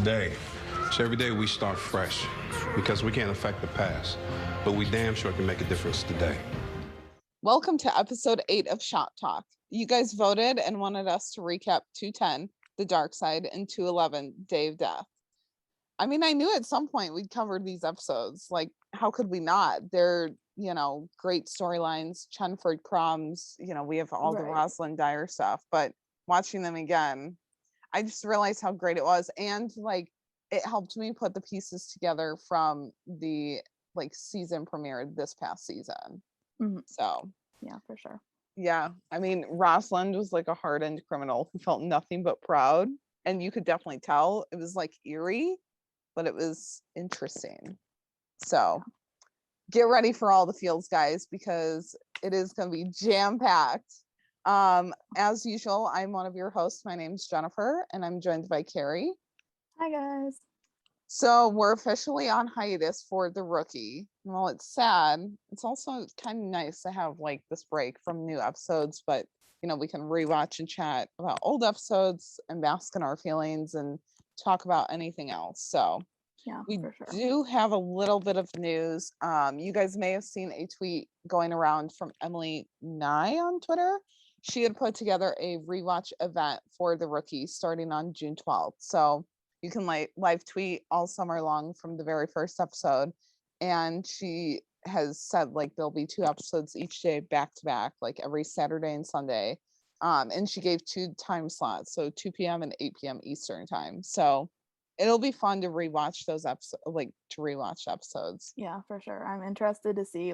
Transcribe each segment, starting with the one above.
today. So every day we start fresh because we can't affect the past, but we damn sure can make a difference today. Welcome to episode 8 of Shop Talk. You guys voted and wanted us to recap 210, The Dark Side, and 211, Day of Death. I mean, I knew at some point we'd covered these episodes. Like, how could we not? They're, great storylines, Chenford crumbs, we have all the Rosalind Dyer stuff, but watching them again, I just realized how great it was. And like, it helped me put the pieces together from the season premiere this past season. Mm-hmm. So yeah, for sure. Yeah, I mean, Rosalind was like a hardened criminal who felt nothing but proud, and you could definitely tell it was like eerie, but it was interesting. So get ready for all the feels, guys, because it is going to be jam-packed. As usual, I'm one of your hosts. My name's Jennifer, and I'm joined by Kari. Hi, guys. So we're officially on hiatus for The Rookie. Well, it's sad. It's also kind of nice to have like this break from new episodes, but we can rewatch and chat about old episodes and bask in our feelings and talk about anything else. So yeah, we for sure. do have a little bit of news. You guys may have seen a tweet going around from Emily Nye on Twitter. She had put together a rewatch event for The Rookie starting on June 12th. So you can live tweet all summer long from the very first episode. And she has said there'll be 2 episodes each day back to back, like every Saturday and Sunday. And she gave 2 time slots, so 2 p.m. and 8 p.m. Eastern time. So it'll be fun to rewatch those episodes, episodes. Yeah, for sure. I'm interested to see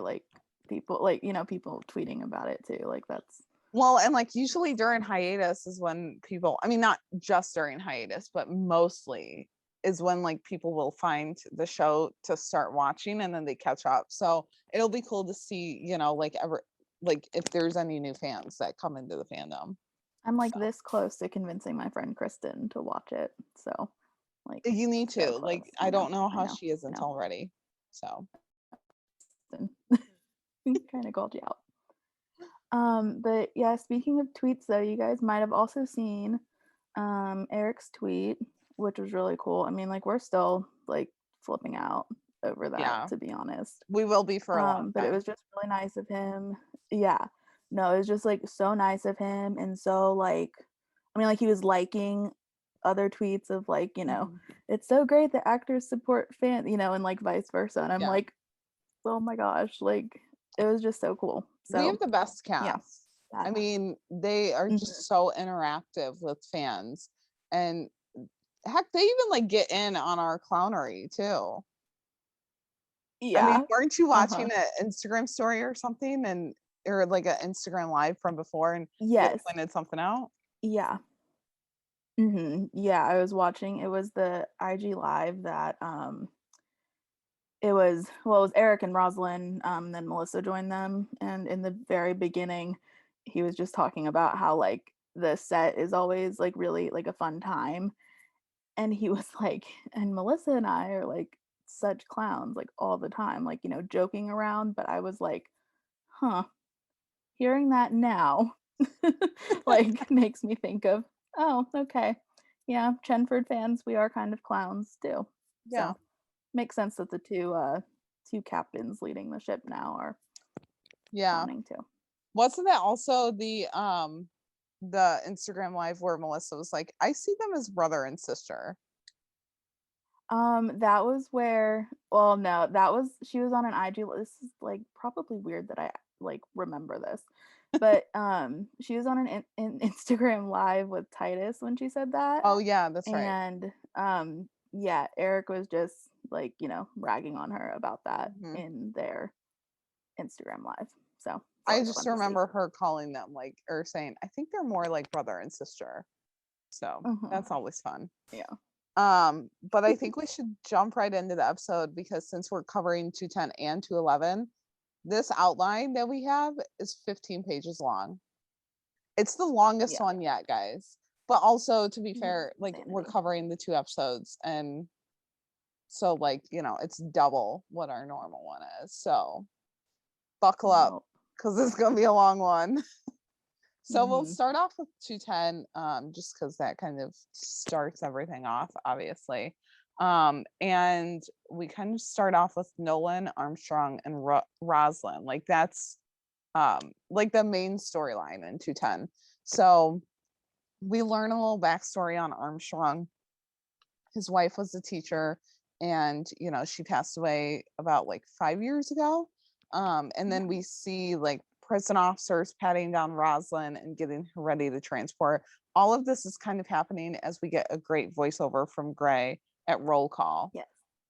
people people tweeting about it too. That's well, and usually during hiatus is when people, I mean, not just during hiatus, but mostly is when people will find the show to start watching and then they catch up. So it'll be cool to see, if there's any new fans that come into the fandom. I'm this close to convincing my friend Kristen to watch it. So you need to, so close, I don't know how she isn't already. So kind of called you out. But yeah, speaking of tweets though, you guys might have also seen Eric's tweet, which was really cool. I mean, we're still flipping out over that, to be honest. We will be for a long time. But it was just really nice of him. Yeah. No, it was just so nice of him, and so he was liking other tweets of it's so great that actors support fans, and vice versa. And I'm oh my gosh, it was just so cool. So we have the best cast. Yeah, I mean, they are just so interactive with fans, and heck, they even get in on our clownery too. Yeah. I mean, weren't you watching an Instagram story or something, or an Instagram live from before, and yes, pointed something out? Yeah. Yeah, I was watching. It was the IG live that it was Eric and Rosalind, then Melissa joined them, and in the very beginning he was just talking about how the set is always really a fun time, and he was and Melissa and I are such clowns all the time, joking around, but I was hearing that now makes me think of, oh, okay, yeah, Chenford fans, we are kind of clowns too. Yeah. So makes sense that the two captains leading the ship now are clowning too. Wasn't that also the Instagram live where Melissa was like, I see them as brother and sister? That was where, well, no, that was, she was on an IG, this is probably weird that I remember this, but she was on an Instagram live with Titus when she said that. Oh yeah, that's right. And yeah, Eric was just ragging on her about that in their Instagram live. So I just remember her calling them or saying, I think they're more like brother and sister. So that's always fun. Yeah. But I think we should jump right into the episode, because since we're covering 210 and 211, this outline that we have is 15 pages long. It's the longest one yet, guys. But also, to be fair, we're covering the 2 episodes, and so it's double what our normal one is. So buckle up, because it's gonna be a long one. So we'll start off with 210, just because that kind of starts everything off, obviously. And we kind of start off with Nolan, Armstrong, and Rosalind. Like that's like the main storyline in 210. So we learn a little backstory on Armstrong. His wife was a teacher, and she passed away about like 5 years ago. And then we see like prison officers patting down Rosalind and getting her ready to transport. All of this is kind of happening as we get a great voiceover from Gray at roll call. Yes.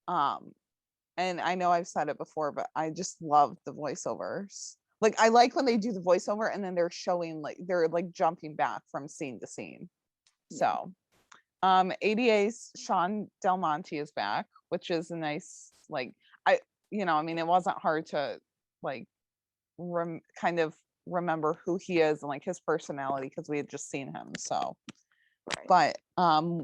And I know I've said it before, but I just love the voiceovers. Like I like when they do the voiceover and then they're showing like they're like jumping back from scene to scene. So ADA's Sean Del Monte is back, which is a nice, like, I mean, it wasn't hard to like kind of remember who he is and like his personality because we had just seen him. So but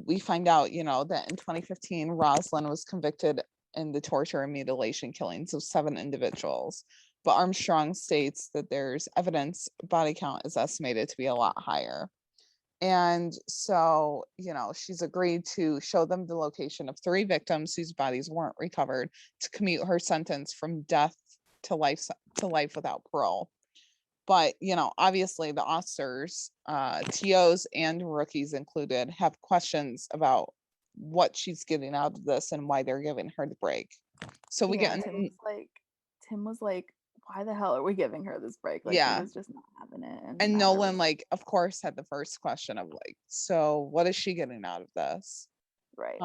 we find out that in 2015 Rosalind was convicted in the torture and mutilation killings of 7 individuals, but Armstrong states that there's evidence body count is estimated to be a lot higher. And so, she's agreed to show them the location of 3 victims whose bodies weren't recovered to commute her sentence from death to life without parole. But, obviously the officers, TOs and rookies included, have questions about what she's getting out of this and why they're giving her the break. So we get Tim was like, why the hell are we giving her this break? Like, he was just not having it. And Nolan, like, of course, had the first question of like, so what is she getting out of this? Right.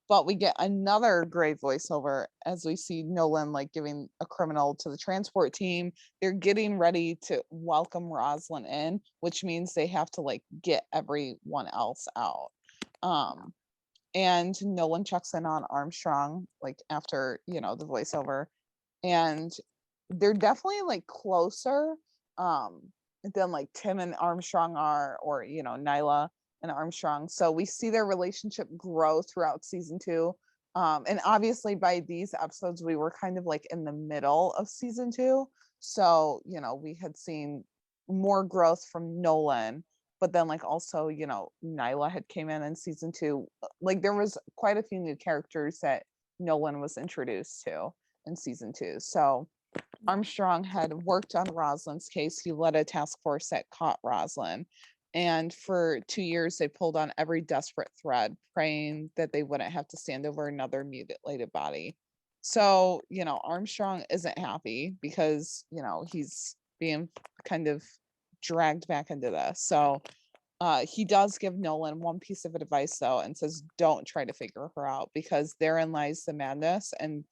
But we get another great voiceover as we see Nolan like giving a criminal to the transport team. They're getting ready to welcome Rosalind in, which means they have to like get everyone else out. And Nolan checks in on Armstrong like after the voiceover, and they're definitely like closer than like Tim and Armstrong are, or Nyla and Armstrong. So we see their relationship grow throughout season 2. And obviously by these episodes we were kind of like in the middle of season 2. So, we had seen more growth from Nolan, but then like also, Nyla had came in season 2. Like there was quite a few new characters that Nolan was introduced to in season 2. So Armstrong had worked on Rosalind's case. He led a task force that caught Rosalind. And for 2 years, they pulled on every desperate thread, praying that they wouldn't have to stand over another mutilated body. So, Armstrong isn't happy because, he's being kind of dragged back into this. So he does give Nolan one piece of advice, though, and says, don't try to figure her out because therein lies the madness. And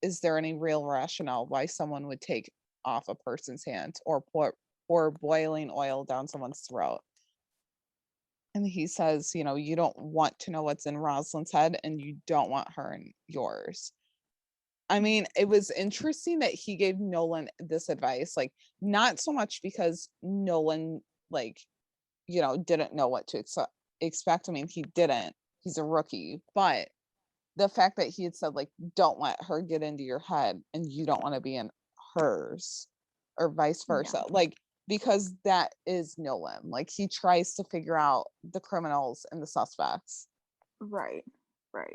is there any real rationale why someone would take off a person's hand or pour boiling oil down someone's throat? And he says, you don't want to know what's in Rosalind's head and you don't want her in yours. I mean, it was interesting that he gave Nolan this advice, like not so much because Nolan like, didn't know what to expect. I mean, he didn't. He's a rookie, but the fact that he had said like don't let her get into your head and you don't want to be in hers or vice versa, like because that is Nolan. Like he tries to figure out the criminals and the suspects. Right.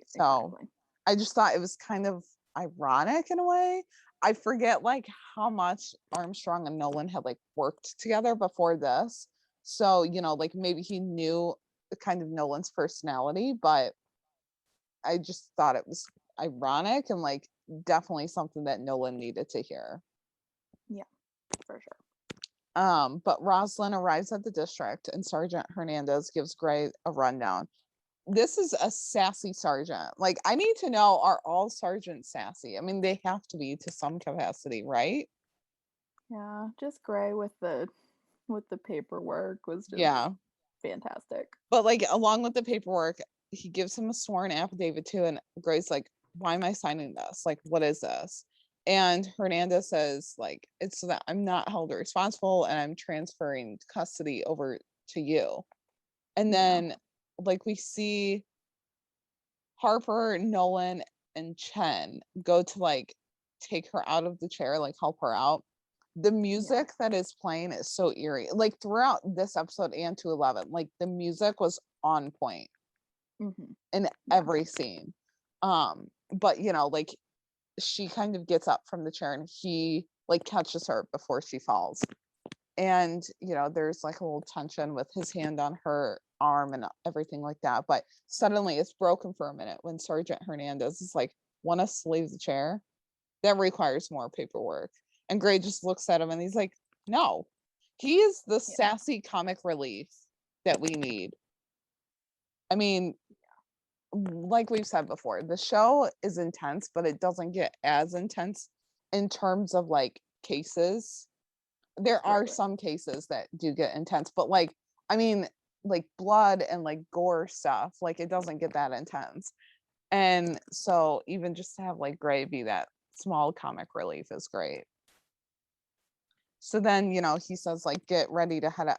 So exactly. I just thought it was kind of ironic in a way. I forget like how much Armstrong and Nolan had like worked together before this, so like maybe he knew the kind of Nolan's personality, but I just thought it was ironic and like definitely something that Nolan needed to hear. Yeah, for sure. But Rosalind arrives at the district and Sergeant Hernandez gives Gray a rundown. This is a sassy sergeant. Like, I need to know, are all sergeants sassy? I mean, they have to be to some capacity, right? Yeah, just Gray with the paperwork was just fantastic. But like along with the paperwork, he gives him a sworn affidavit too, and Gray's like, why am I signing this? Like, what is this? And Hernandez says, like, it's so that I'm not held responsible and I'm transferring custody over to you. And then like we see Harper, Nolan, and Chen go to like take her out of the chair, like help her out. the music that is playing is so eerie. Like throughout this episode and 211, like the music was on point in every scene. But you know, like she kind of gets up from the chair and he like catches her before she falls. And you know, there's like a little tension with his hand on her arm and everything like that. But suddenly it's broken for a minute when Sergeant Hernandez is like, want us to leave the chair? That requires more paperwork. And Gray just looks at him and he's like, no, he is the sassy comic relief that we need. I mean, like we've said before, the show is intense, but it doesn't get as intense in terms of like cases. There are some cases that do get intense, but like, I mean, like blood and like gore stuff, like it doesn't get that intense. And so even just to have like Gray be that small comic relief is great. So then, you know, he says like, get her ready to head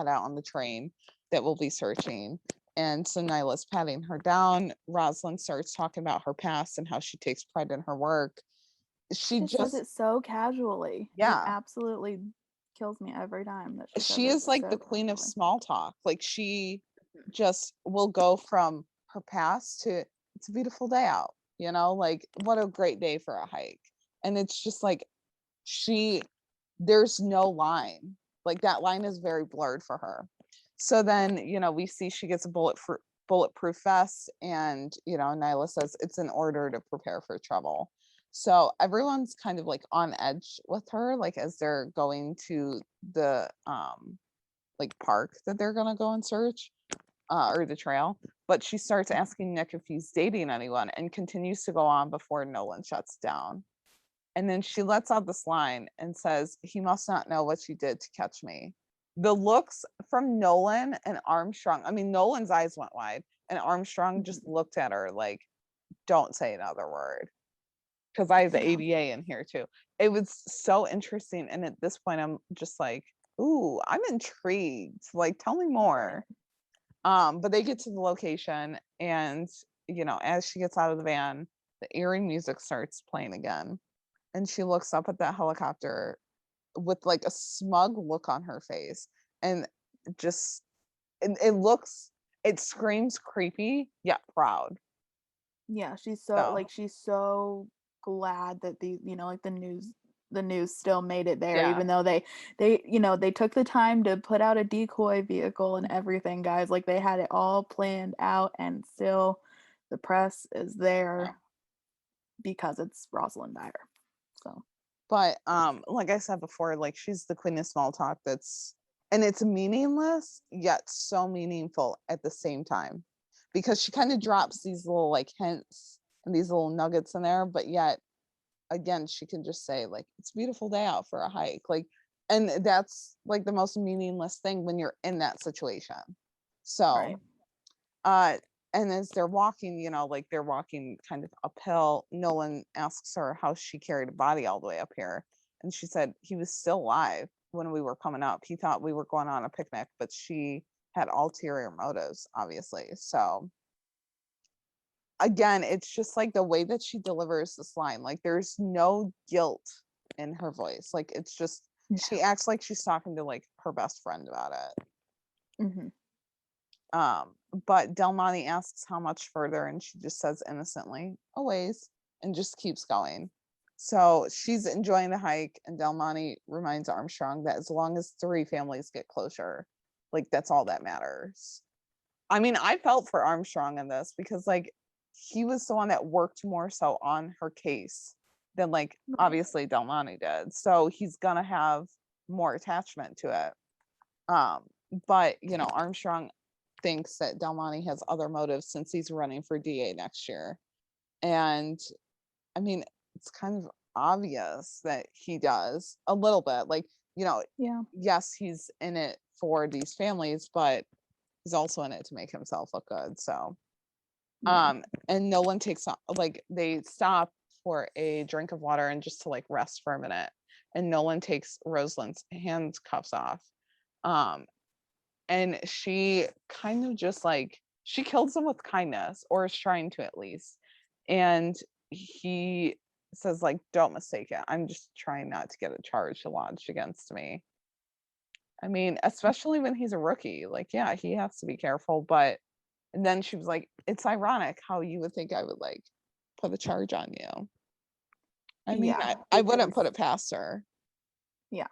out on the train that will be searching. And so Nyla's patting her down. Rosalind starts talking about her past and how she takes pride in her work. She just says it so casually. Yeah. It absolutely kills me every time that she is like the queen of small talk. Like she just will go from her past to it's a beautiful day out, you know, like what a great day for a hike. And it's just like there's no line. Like that line is very blurred for her. So then, you know, we see she gets a bulletproof vest, and you know, Nyla says it's in order to prepare for trouble. So everyone's kind of like on edge with her, like as they're going to the like park that they're gonna go and search, or the trail. But she starts asking Nick if he's dating anyone and continues to go on before Nolan shuts down. And then she lets out this line and says, he must not know what you did to catch me. The looks from Nolan and Armstrong, I mean, Nolan's eyes went wide and Armstrong just looked at her like, don't say another word. Because I have the ADA in here too. It was so interesting. And at this point, I'm just like, ooh, I'm intrigued. Like, tell me more. But they get to the location, and you know, as she gets out of the van, the eerie music starts playing again. And she looks up at that helicopter with like a smug look on her face. And just it screams creepy yet proud. Yeah, she's so glad that like the news still made it there, even though they took the time to put out a decoy vehicle and everything, guys. Like they had it all planned out, and still the press is there because it's Rosalind Dyer. So, but like I said before, like she's the queen of small talk. And it's meaningless yet so meaningful at the same time, because she kind of drops these little like hints and these little nuggets in there, but yet again she can just say like, it's a beautiful day out for a hike, like, and that's like the most meaningless thing when you're in that situation. So and as they're walking, you know, like they're walking kind of uphill, Nolan asks her how she carried a body all the way up here, and she said he was still alive when we were coming up. He thought we were going on a picnic, but she had ulterior motives, obviously. So again, it's just like the way that she delivers this line, like there's no guilt in her voice. Like it's just she acts like she's talking to like her best friend about it. But Del Monte asks how much further, and she just says innocently, a ways, and just keeps going. So she's enjoying the hike, and Del Monte reminds Armstrong that as long as 3 families get closure, like that's all that matters. I mean, I felt for Armstrong in this because like he was the one that worked more so on her case than like obviously Del Monte did. So he's gonna have more attachment to it. But you know, Armstrong thinks that Del Monte has other motives since he's running for DA next year. And I mean, it's kind of obvious that he does a little bit, like, you know, yes, he's in it for these families, but he's also in it to make himself look good. So and Nolan takes like they stop for a drink of water and just to like rest for a minute, and Nolan takes Rosalind's handcuffs off, and she kind of just like she kills him with kindness, or is trying to at least. And he says like, don't mistake it. I'm just trying not to get a charge lodged against me. I mean, especially when he's a rookie, like, yeah, he has to be careful. But and then she was like, it's ironic how you would think I would like put a charge on you. I mean, Yeah, I wouldn't because put it past her. yeah.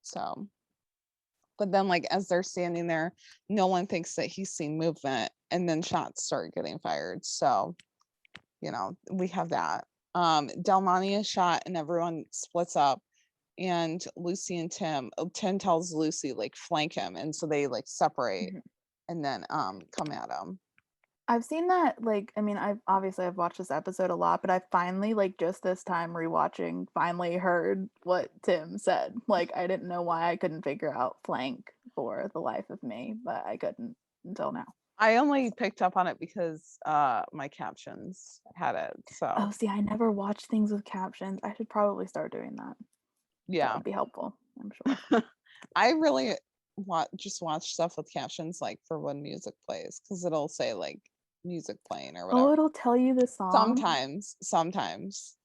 So, but then like as they're standing there, Nolan thinks that he's seen movement, and then shots start getting fired. So, you know, we have that. Del Monte is shot and everyone splits up, and Lucy and Tim tells Lucy like flank him, and so they like separate Mhm. and then come at him. I've seen that, like, I mean, I've watched this episode a lot, but I finally, like, just this time rewatching, finally heard what Tim said. Like, I didn't know why I couldn't figure out flank for the life of me, but I couldn't until now. I only picked up on it because my captions had it. So Oh, see, I never watch things with captions. I should probably start doing that. That yeah. would be helpful, I'm sure. I really just watch stuff with captions like for when music plays, because it'll say like music playing or whatever. Oh, it'll tell you the song? Sometimes.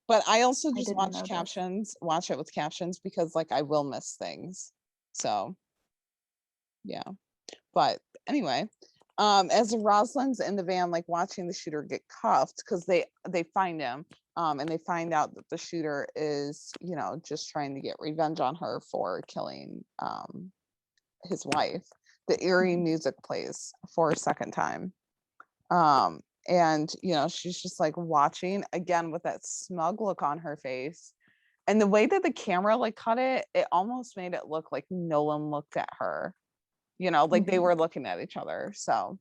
But I also I just didn't know this. watch it with captions because like I will miss things. So yeah. But anyway, as Rosalind's in the van, like watching the shooter get cuffed, because they find him, and they find out that the shooter is, you know, just trying to get revenge on her for killing his wife. The eerie music plays for a second time. And you know, she's just like watching again with that smug look on her face. And the way that the camera like cut it, it almost made it look like Nolan looked at her, you know, like they Mhm. were looking at each other. So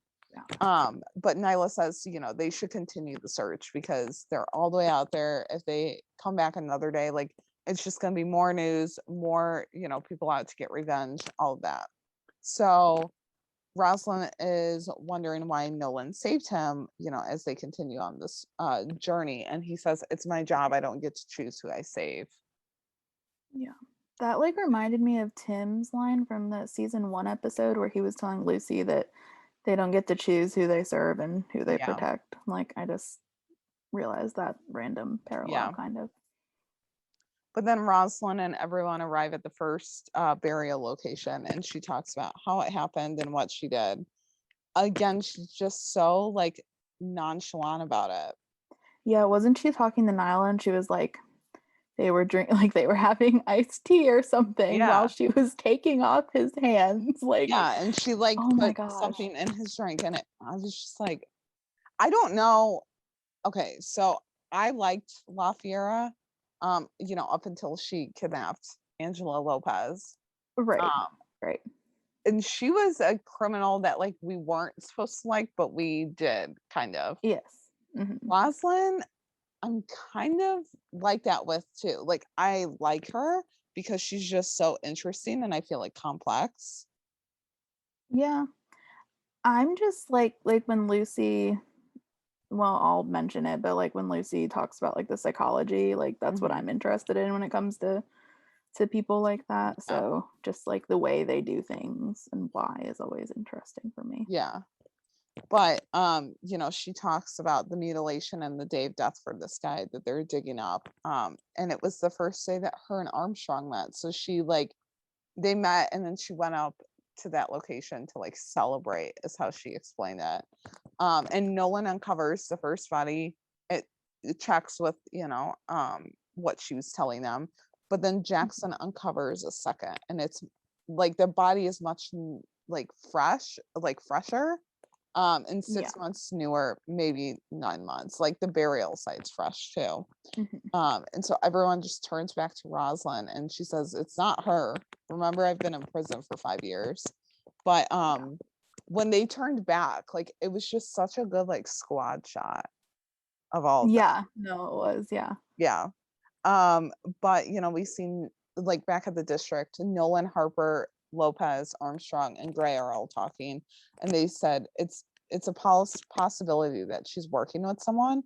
but Nyla says, you know, they should continue the search because they're all the way out there. If they come back another day, like it's just going to be more news, more, you know, people out to get revenge, all of that. So Rosalind is wondering why Nolan saved him, you know, as they continue on this journey. And he says, it's my job. I don't get to choose who I save. Yeah. That like reminded me of Tim's line from the season 1 episode where he was telling Lucy that they don't get to choose who they serve and who they Yeah. protect. Like I just realized that random parallel Yeah. kind of. But then Rosalind and everyone arrive at the first burial location, and she talks about how it happened and what she did. Again, she's just so like nonchalant about it. Yeah, wasn't she talking to Nyla and she was like they were like they were having iced tea or something while Yeah. she was taking off his hands. Like Yeah, and she like oh my put gosh. something in his drink, and I was just like, I don't know. Okay, so I liked La Fiera, you know, up until she kidnapped Angela Lopez. Right. Um, Right. and she was a criminal that like we weren't supposed to like, but we did kind of. Yes. Mhm. Rosalind, I'm kind of like that with too. Like I like her because she's just so interesting and I feel like complex. Yeah. I'm just like when Lucy, well, I'll mention it, but like when Lucy talks about like the psychology, like that's what Mhm. I'm interested in when it comes to people like that. Yeah. So just like the way they do things and why is always interesting for me. Yeah. But you know, she talks about the mutilation and the day of death for this guy that they're digging up. And it was the first day that her and Armstrong met. So she like they met and then she went up to that location to like celebrate, is how she explained it. And Nolan uncovers the first body. It checks with, you know, what she was telling them. But then Jackson uncovers a second, and it's like the body is much like fresher, and Yeah. 6 months newer, maybe 9 months. Like the burial site's fresh too. Mhm. And so everyone just turns back to Rosalind, and she says, "It's not her. Remember, I've been in prison for 5 years." But when they turned back, like it was just such a good like squad shot of all of them. Yeah. No, it was. Yeah. Yeah. But you know, we seen like back at the district, Nolan, Harper, Lopez, Armstrong, and Gray are all talking, and they said it's a possibility that she's working with someone,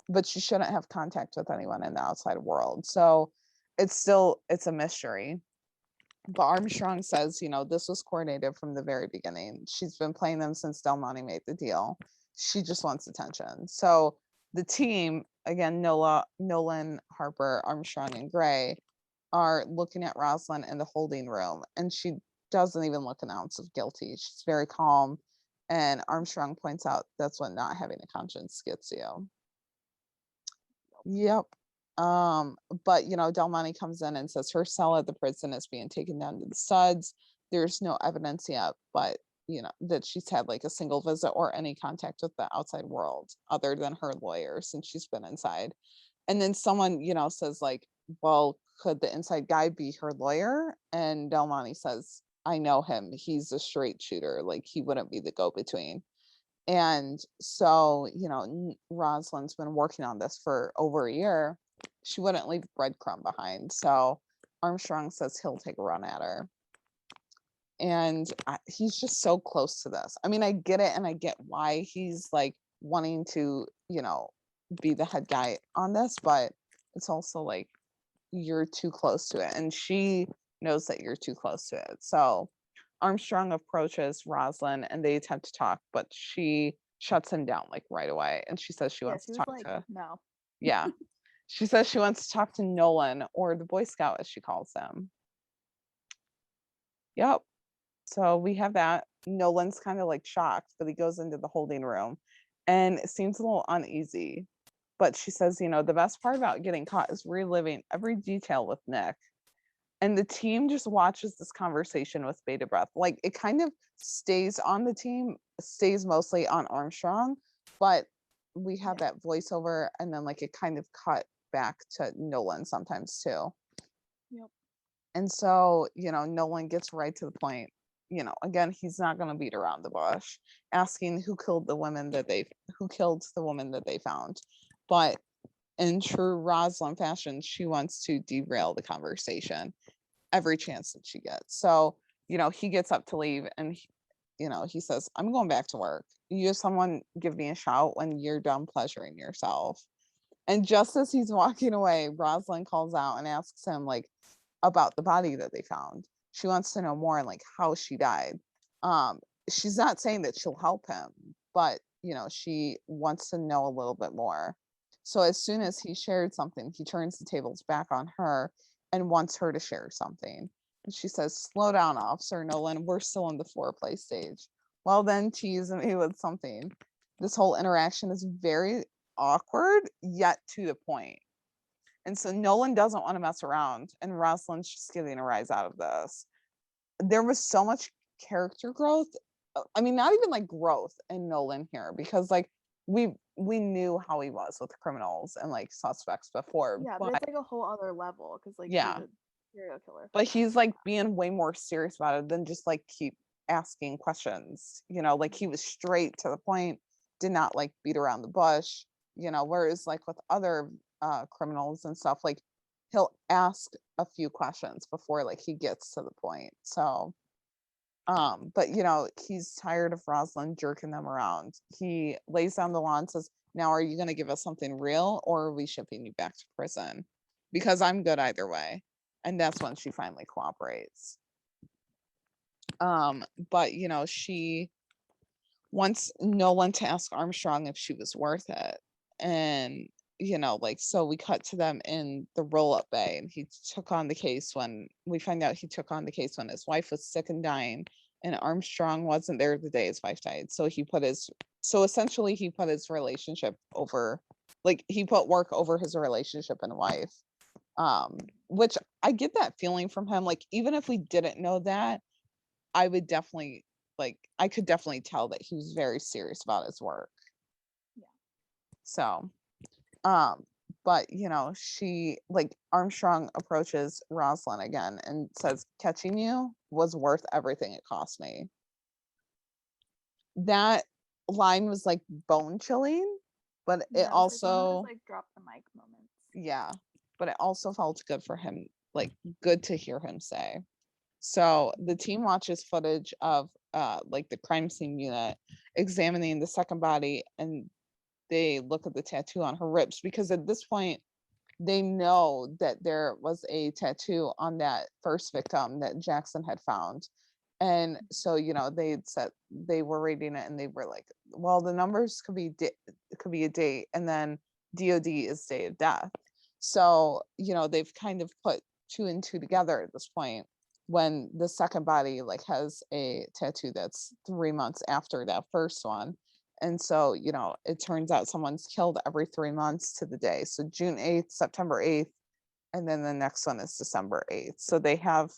but she shouldn't have contact with anyone in the outside world. So it's a mystery. But Armstrong says, you know, this was coordinated from the very beginning. She's been playing them since Del Monte made the deal. She just wants attention. So the team again, Nolan, Harper, Armstrong, and Gray are looking at Rosalind in the holding room, and she doesn't even look an ounce of guilty. She's very calm, and Armstrong points out that's what not having a conscience gets you. Yep. But Del Monte comes in and says her cell at the prison is being taken down to the studs. There's no evidence yet, but that she's had like a single visit or any contact with the outside world other than her lawyer since she's been inside. And then someone, says like, well, could the inside guy be her lawyer? And Del Monte says, I know him. He's a straight shooter. Like he wouldn't be the go-between. And so, Rosalind's been working on this for over a year. She wouldn't leave a breadcrumb behind. So Armstrong says he'll take a run at her. And he's just so close to this. I mean, I get it, and I get why he's like wanting to, be the head guy on this, but it's also like you're too close to it, and she knows that you're too close to it. So Armstrong approaches Rosalind, and they attempt to talk, but she shuts him down like right away, and she says she wants to talk to no. Yeah, she says she wants to talk to Nolan, or the Boy Scout as she calls him. Yep. So we have that. Nolan's kind of like shocked, but he goes into the holding room and it seems a little uneasy. But she says, the best part about getting caught is reliving every detail with Nick. And the team just watches this conversation with bated breath. Like it kind of stays on the team, stays mostly on Armstrong, but we have that voiceover and then like it kind of cut back to Nolan sometimes too. Yep. And so, Nolan gets right to the point. Again, he's not going to beat around the bush, asking who killed the woman that they found. But in true Rosalind fashion, she wants to derail the conversation every chance that she gets. So, he gets up to leave and, he says, I'm going back to work. You have someone give me a shout when you're done pleasuring yourself. And just as he's walking away, Rosalind calls out and asks him, like, about the body that they found. She wants to know more and like how she died. She's not saying that she'll help him, but she wants to know a little bit more. So as soon as he shared something, he turns the tables back on her and wants her to share something. And she says, slow down, Officer Nolan, we're still in the foreplay stage. Well, then tease me with something. This whole interaction is very awkward, yet to the point. And so Nolan doesn't want to mess around, and Rosalind's just getting a rise out of this. There was so much character growth. I mean, not even like growth in Nolan here, because like we knew how he was with criminals and like suspects before. Yeah, but it's like a whole other level because like he's a serial killer. But he's like being way more serious about it than just like keep asking questions. Like he was straight to the point, did not like beat around the bush. Whereas like with other criminals and stuff, like he'll ask a few questions before like he gets to the point. So but he's tired of Rosalind jerking them around. He lays down the law and says, now are you going to give us something real, or are we shipping you back to prison? Because I'm good either way. And that's when she finally cooperates. But she wants Nolan to ask Armstrong if she was worth it. And so we cut to them in the roll-up bay, and he took on the case when we find out he took on the case when his wife was sick and dying, and Armstrong wasn't there the day his wife died. So essentially he put his relationship over, like he put work over his relationship and wife. Which I get that feeling from him. Like even if we didn't know that, I could definitely tell that he was very serious about his work. Yeah. So but she like Armstrong approaches Rosalind again and says, catching you was worth everything it cost me. That line was like bone chilling, but it also like drop the mic moments. Yeah, but it also felt good for him, like good to hear him say. So the team watches footage of like the crime scene unit examining the second body, and they look at the tattoo on her ribs, because at this point they know that there was a tattoo on that first victim that Jackson had found. And so they had said they were reading it and they were like, well, the numbers could be a date, and then DOD is day of death. So, they've kind of put 2 and 2 together at this point when the second body like has a tattoo that's 3 months after that first one. And so, it turns out someone's killed every 3 months to the day. So June 8th, September 8th, and then the next one is December 8th. So they have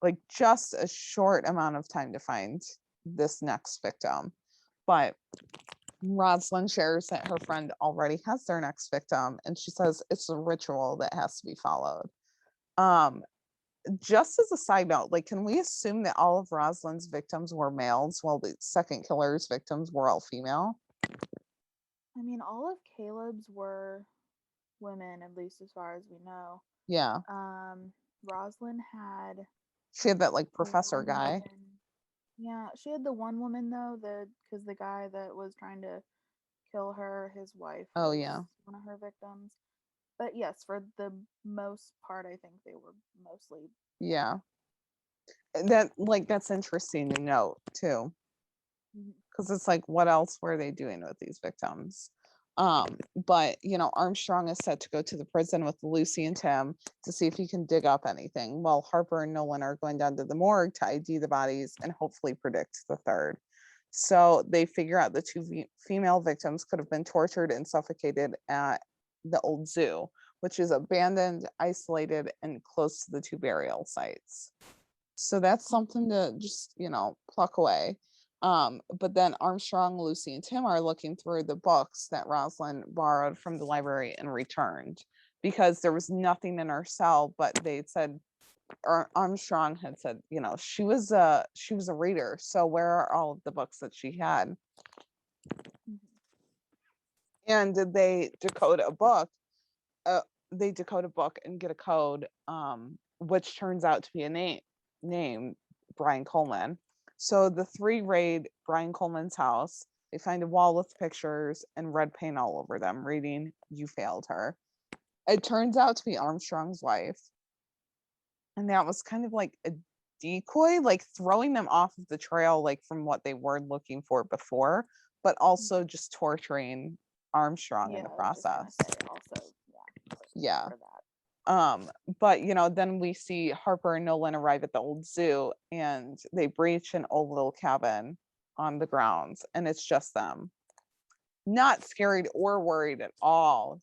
like just a short amount of time to find this next victim. But Rosalind shares that her friend already has their next victim, and she says it's a ritual that has to be followed. Just as a side note, like, can we assume that all of Rosalind's victims were males while the second killer's victims were all female? I mean, all of Caleb's were women, at least as far as we know. Yeah. Rosalind had She had that like the professor one guy. woman- Yeah, she had the one woman though, because the guy that was trying to kill her, his wife Oh, was yeah. one of her victims. But yes, for the most part, I think they were mostly. Yeah. That's interesting to note too, Mhm. because it's like, what else were they doing with these victims? But Armstrong is set to go to the prison with Lucy and Tim to see if he can dig up anything, while Harper and Nolan are going down to the morgue to ID the bodies and hopefully predict the third. So they figure out the 2 female victims could have been tortured and suffocated at the old zoo, which is abandoned, isolated, and close to the 2 burial sites. So that's something to just, pluck away. But then Armstrong, Lucy, and Tim are looking through the books that Rosalind borrowed from the library and returned, because there was nothing in her cell, but they said, or Armstrong had said, she was a reader. So where are all of the books that she had? Mhm. And did they decode a book? They decode a book and get a code, which turns out to be a name, Brian Coleman. So the 3 raid Brian Coleman's house. They find a wall with pictures and red paint all over them, reading, "You failed her." It turns out to be Armstrong's wife. And that was kind of like a decoy, like throwing them off of the trail, like from what they were looking for before, but also just torturing Armstrong in the Yeah, I was just gonna process. say also, Yeah. for that. But then we see Harper and Nolan arrive at the old zoo, and they breach an old little cabin on the grounds, and it's just them. Not scared or worried at all.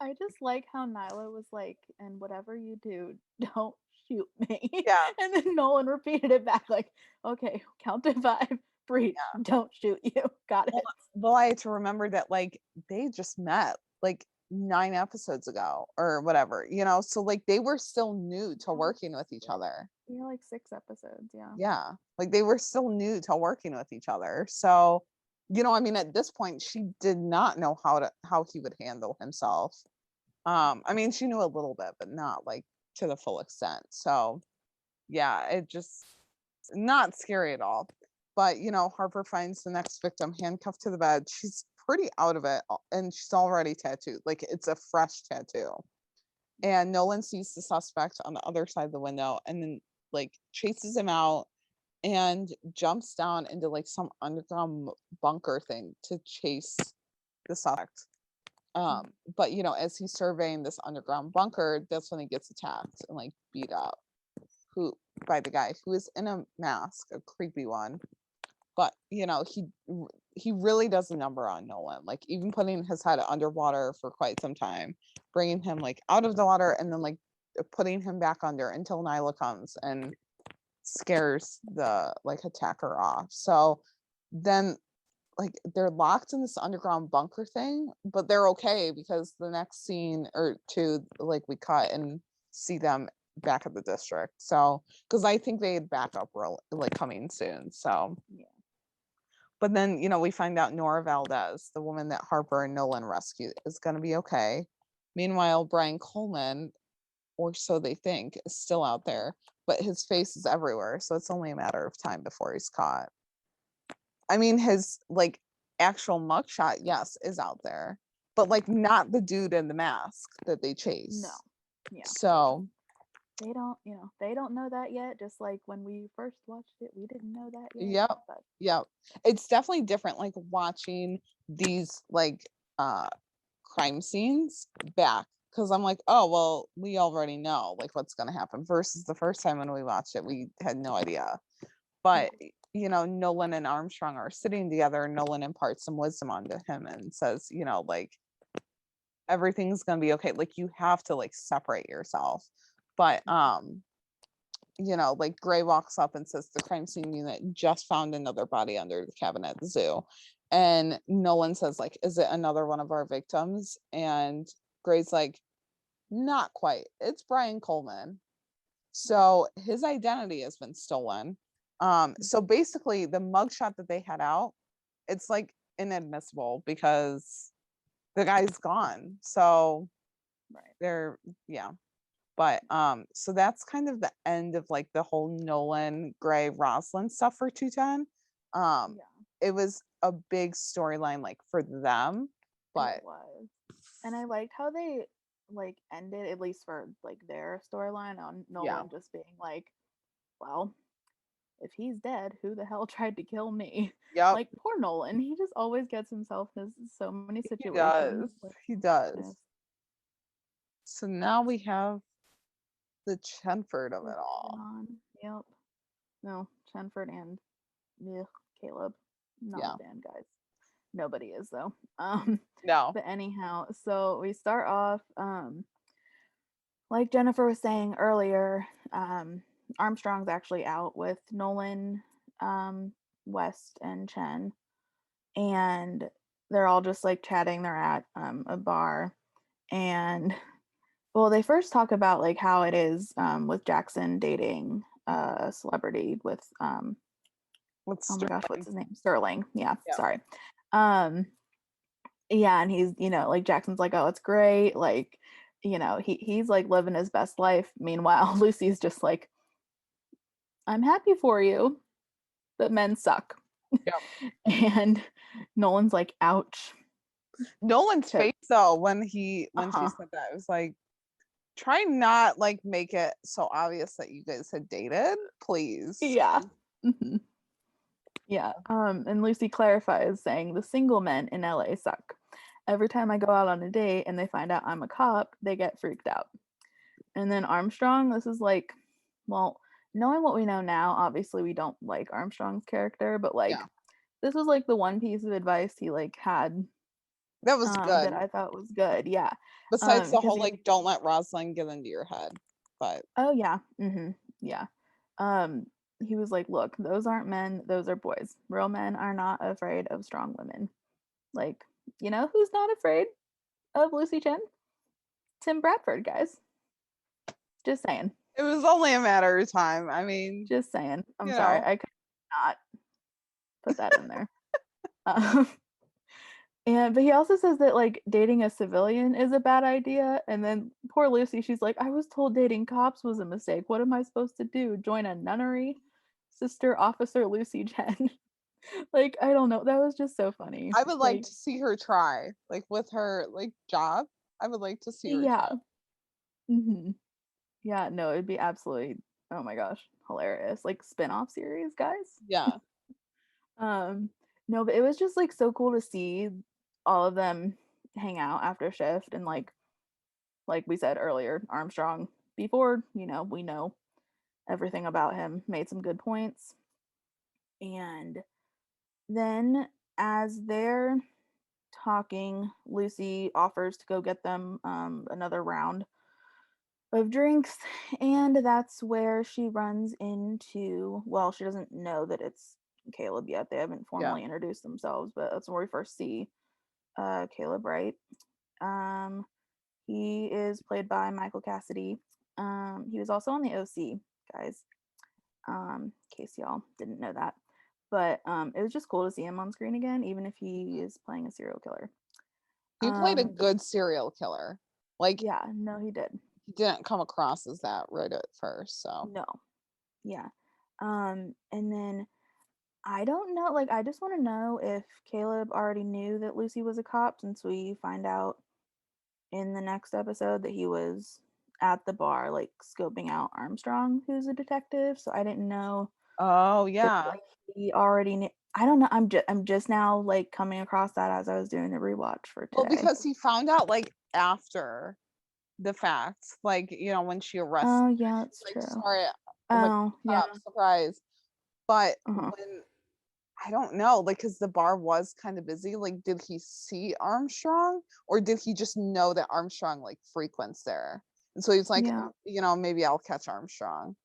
I just like how Nyla was like, "And whatever you do, don't shoot me." Yeah. And then Nolan repeated it back, like, "Okay, count to 5, breach, don't shoot you." Got it. Well, I had to remember that like they just met like 9 episodes ago or whatever, so like they were still new to working with each other. Yeah, like 6 episodes, yeah. Yeah, like they were still new to working with each other. So, I mean, at this point, she did not know how he would handle himself. I mean, she knew a little bit, but not like to the full extent. So, yeah, it just not scary at all. But Harper finds the next victim handcuffed to the bed. She's pretty out of it, and she's already tattooed. Like it's a fresh tattoo. And Nolan sees the suspect on the other side of the window, and then like chases him out and jumps down into like some underground bunker thing to chase the suspect. But as he's surveying this underground bunker, that's when he gets attacked and like beat up who by the guy who is in a mask, a creepy one. But he really does a number on Nolan, like even putting his head underwater for quite some time, bringing him like out of the water, and then like putting him back under until Nyla comes and scares the like attacker off. So then like they're locked in this underground bunker thing, but they're okay because the next scene or two, like we cut and see them back at the district. So because I think they had backup like coming soon. So Yeah. but then we find out Nora Valdez, the woman that Harper and Nolan rescued, is going to be okay. Meanwhile, Brian Coleman, or so they think, is still out there, but his face is everywhere, so it's only a matter of time before he's caught. I mean, his like actual mugshot, yes, is out there, but like not the dude in the mask that they chase. No. Yeah. So They don't know that yet. Just like when we first watched it, we didn't know that yet. Yep. But Yep. It's definitely different, like watching these like crime scenes back because I'm like, oh well, we already know like what's gonna happen. Versus the first time when we watched it, we had no idea. But Nolan and Armstrong are sitting together, and Nolan imparts some wisdom onto him and says, like everything's gonna be okay. Like you have to like separate yourself. But like Gray walks up and says the crime scene unit just found another body under the cabin at the zoo. And Nolan says, like, is it another one of our victims? And Gray's like, not quite. It's Brian Coleman. So his identity has been stolen. So basically the mugshot that they had out, it's like inadmissible because the guy's gone. So they're but so that's kind of the end of like the whole Nolan, Gray, Rosalind stuff for 210. It was a big storyline like for them, but it was. And I liked how they like ended, at least for like their storyline, on Nolan just being like, well, if he's dead, who the hell tried to kill me? Yep. Like poor Nolan, he just always gets himself in so many He situations. does. He does. So now we have the Chenford of it all. Yep. No, Chenford and Caleb. Not a fan, guys. Nobody is though. No. But anyhow, so we start off, like Jennifer was saying earlier, Armstrong's actually out with Nolan, West, and Chen, and they're all just like chatting. They're at a bar, and well, they first talk about like how it is with Jackson dating a celebrity with oh my gosh, what's his name? Sterling. Yeah. Sorry. Yeah, and he's, like Jackson's like, oh, it's great. Like, he's like living his best life. Meanwhile, Lucy's just like, I'm happy for you, but men suck. Yep. And Nolan's like, ouch. Nolan's face though when she said that, it was like, try not like make it so obvious that you guys had dated, please. Yeah. Mm-hmm. Yeah. And Lucy clarifies, saying the single men in LA suck. Every time I go out on a date and they find out I'm a cop, they get freaked out. And then Armstrong, this is like, well, knowing what we know now, obviously we don't like Armstrong's character, but like this was like the one piece of advice he like had that was good, that I thought was good. Yeah. Besides the whole like don't let Rosalind get into your head. But oh yeah. Mm-hmm. Yeah. He was like, look, those aren't men, those are boys. Real men are not afraid of strong women. Like, who's not afraid of Lucy Chen? Tim Bradford, guys. Just saying. It was only a matter of time. I mean, just saying. I'm sorry. I could not put that in there. But he also says that like dating a civilian is a bad idea. And then poor Lucy, she's like, I was told dating cops was a mistake. What am I supposed to do? Join a nunnery? Sister Officer Lucy Chen. Like, I don't know. That was just so funny. I would like to see her try, like with her like job. I would like to see her. Yeah. Mm-hmm. Yeah, no, it'd be absolutely, oh my gosh, hilarious. Like spin-off series, guys. Yeah. No, but it was just like so cool to see all of them hang out after shift, and like we said earlier, Armstrong, before, we know everything about him, made some good points. And then as they're talking, Lucy offers to go get them another round of drinks, and that's where she runs into, well, she doesn't know that it's Caleb yet. They haven't formally introduced themselves, but that's where we first see Caleb, right? He is played by Michael Cassidy. He was also on the OC, guys, in case y'all didn't know that. But it was just cool to see him on screen again, even if he is playing a serial killer. He played a good serial killer. Like, yeah, no, he did. He didn't come across as that right at first, so. No. Yeah. And then I don't know, like I just want to know if Caleb already knew that Lucy was a cop, since we find out in the next episode that he was at the bar like scoping out Armstrong, who's a detective. So I didn't know. Oh yeah. If, like, he already I don't know. I'm just now like coming across that as I was doing the rewatch for Well, today. because he found out like after the fact, like, when she arrested, Oh yeah, that's like, true. sorry, like, Oh yeah. surprise. But Uh-huh. when, I don't know, like, because the bar was kind of busy. Like, did he see Armstrong, or did he just know that Armstrong like frequents there? And so he's like, Yeah. maybe I'll catch Armstrong.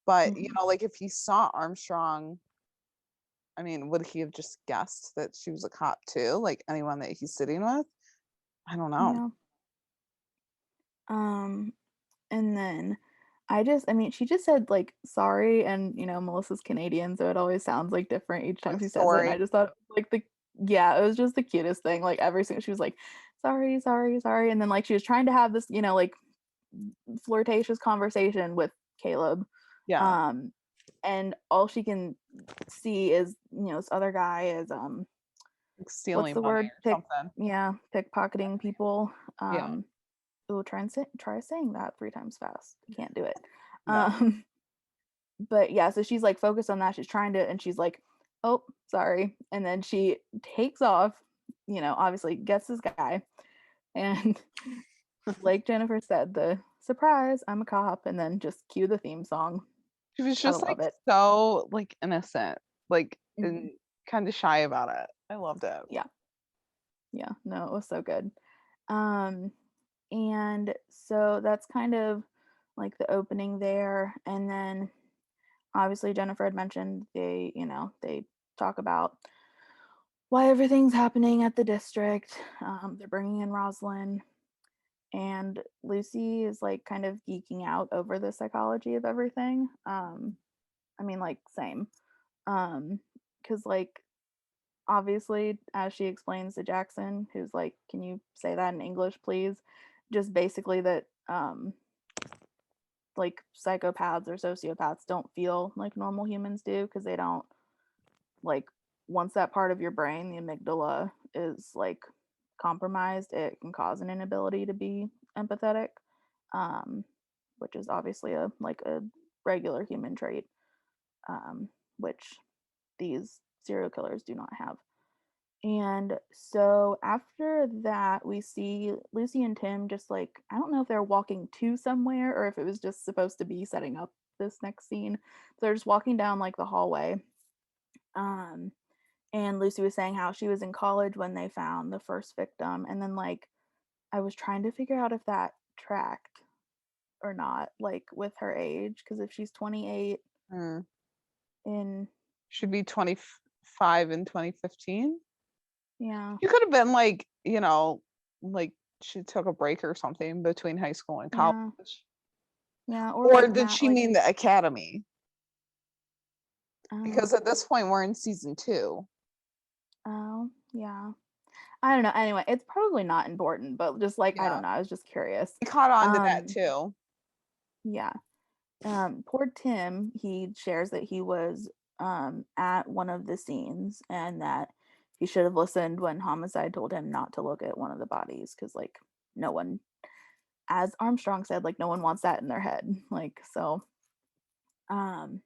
But Mhm. like, if he saw Armstrong, I mean, would he have just guessed that she was a cop too? Like anyone that he's sitting with? I don't know. Yeah. Um, and then I mean, she just said like sorry, and Melissa's Canadian, so it always sounds like different each time Like, she says it. And sorry. I just thought like it was just the cutest thing. Like every single she was like, sorry, sorry, sorry. And then like she was trying to have this, like flirtatious conversation with Caleb. Yeah. Um, and all she can see is, this other guy is Like what's stealing the money word? or something. Pickpocketing people. Yeah. Ooh, try saying that 3 times fast. I can't do it. No. Um, but yeah, so she's like focused on that. She's trying to, and she's like, oh, sorry. And then she takes off, obviously gets this guy. And like Jennifer said, the surprise, I'm a cop, and then just cue the theme song. She was Gotta just like love it. so like innocent, like, Mhm. and kind of shy about it. I loved it. Yeah. Yeah. No, it was so good. Um, and so that's kind of like the opening there. And then obviously Jennifer had mentioned they talk about why everything's happening at the district. They're bringing in Rosalind, and Lucy is like kind of geeking out over the psychology of everything. I mean, like, same. Because like obviously, as she explains to Jackson, who's like, "Can you say that in English, please?" Just basically that like psychopaths or sociopaths don't feel like normal humans do because they don't like once that part of your brain, the amygdala, is like compromised, it can cause an inability to be empathetic, um, which is obviously a regular human trait, which these serial killers do not have. And so after that, we see Lucy and Tim just like, I don't know if they're walking to somewhere or if it was just supposed to be setting up this next scene. So they're just walking down like the hallway. Um, and Lucy was saying how she was in college when they found the first victim. And then, like, I was trying to figure out if that tracked or not, like, with her age. Because if she's 28 Mm. in, Should be 25 in 2015. yeah, You could have been like, like she took a break or something between high school and college. yeah, yeah. Or Or like did Matt, she like, mean the academy? oh, Because at this point we're in season 2. oh, yeah. I don't know. Anyway, it's probably not important, but just like, I Yeah. don't know. I was just curious. I caught on to that Um, too. yeah. Poor Tim, he shares that he was at one of the scenes and that he should have listened when homicide told him not to look at one of the bodies because like no one, as Armstrong said, like no one wants that in their head. Like so um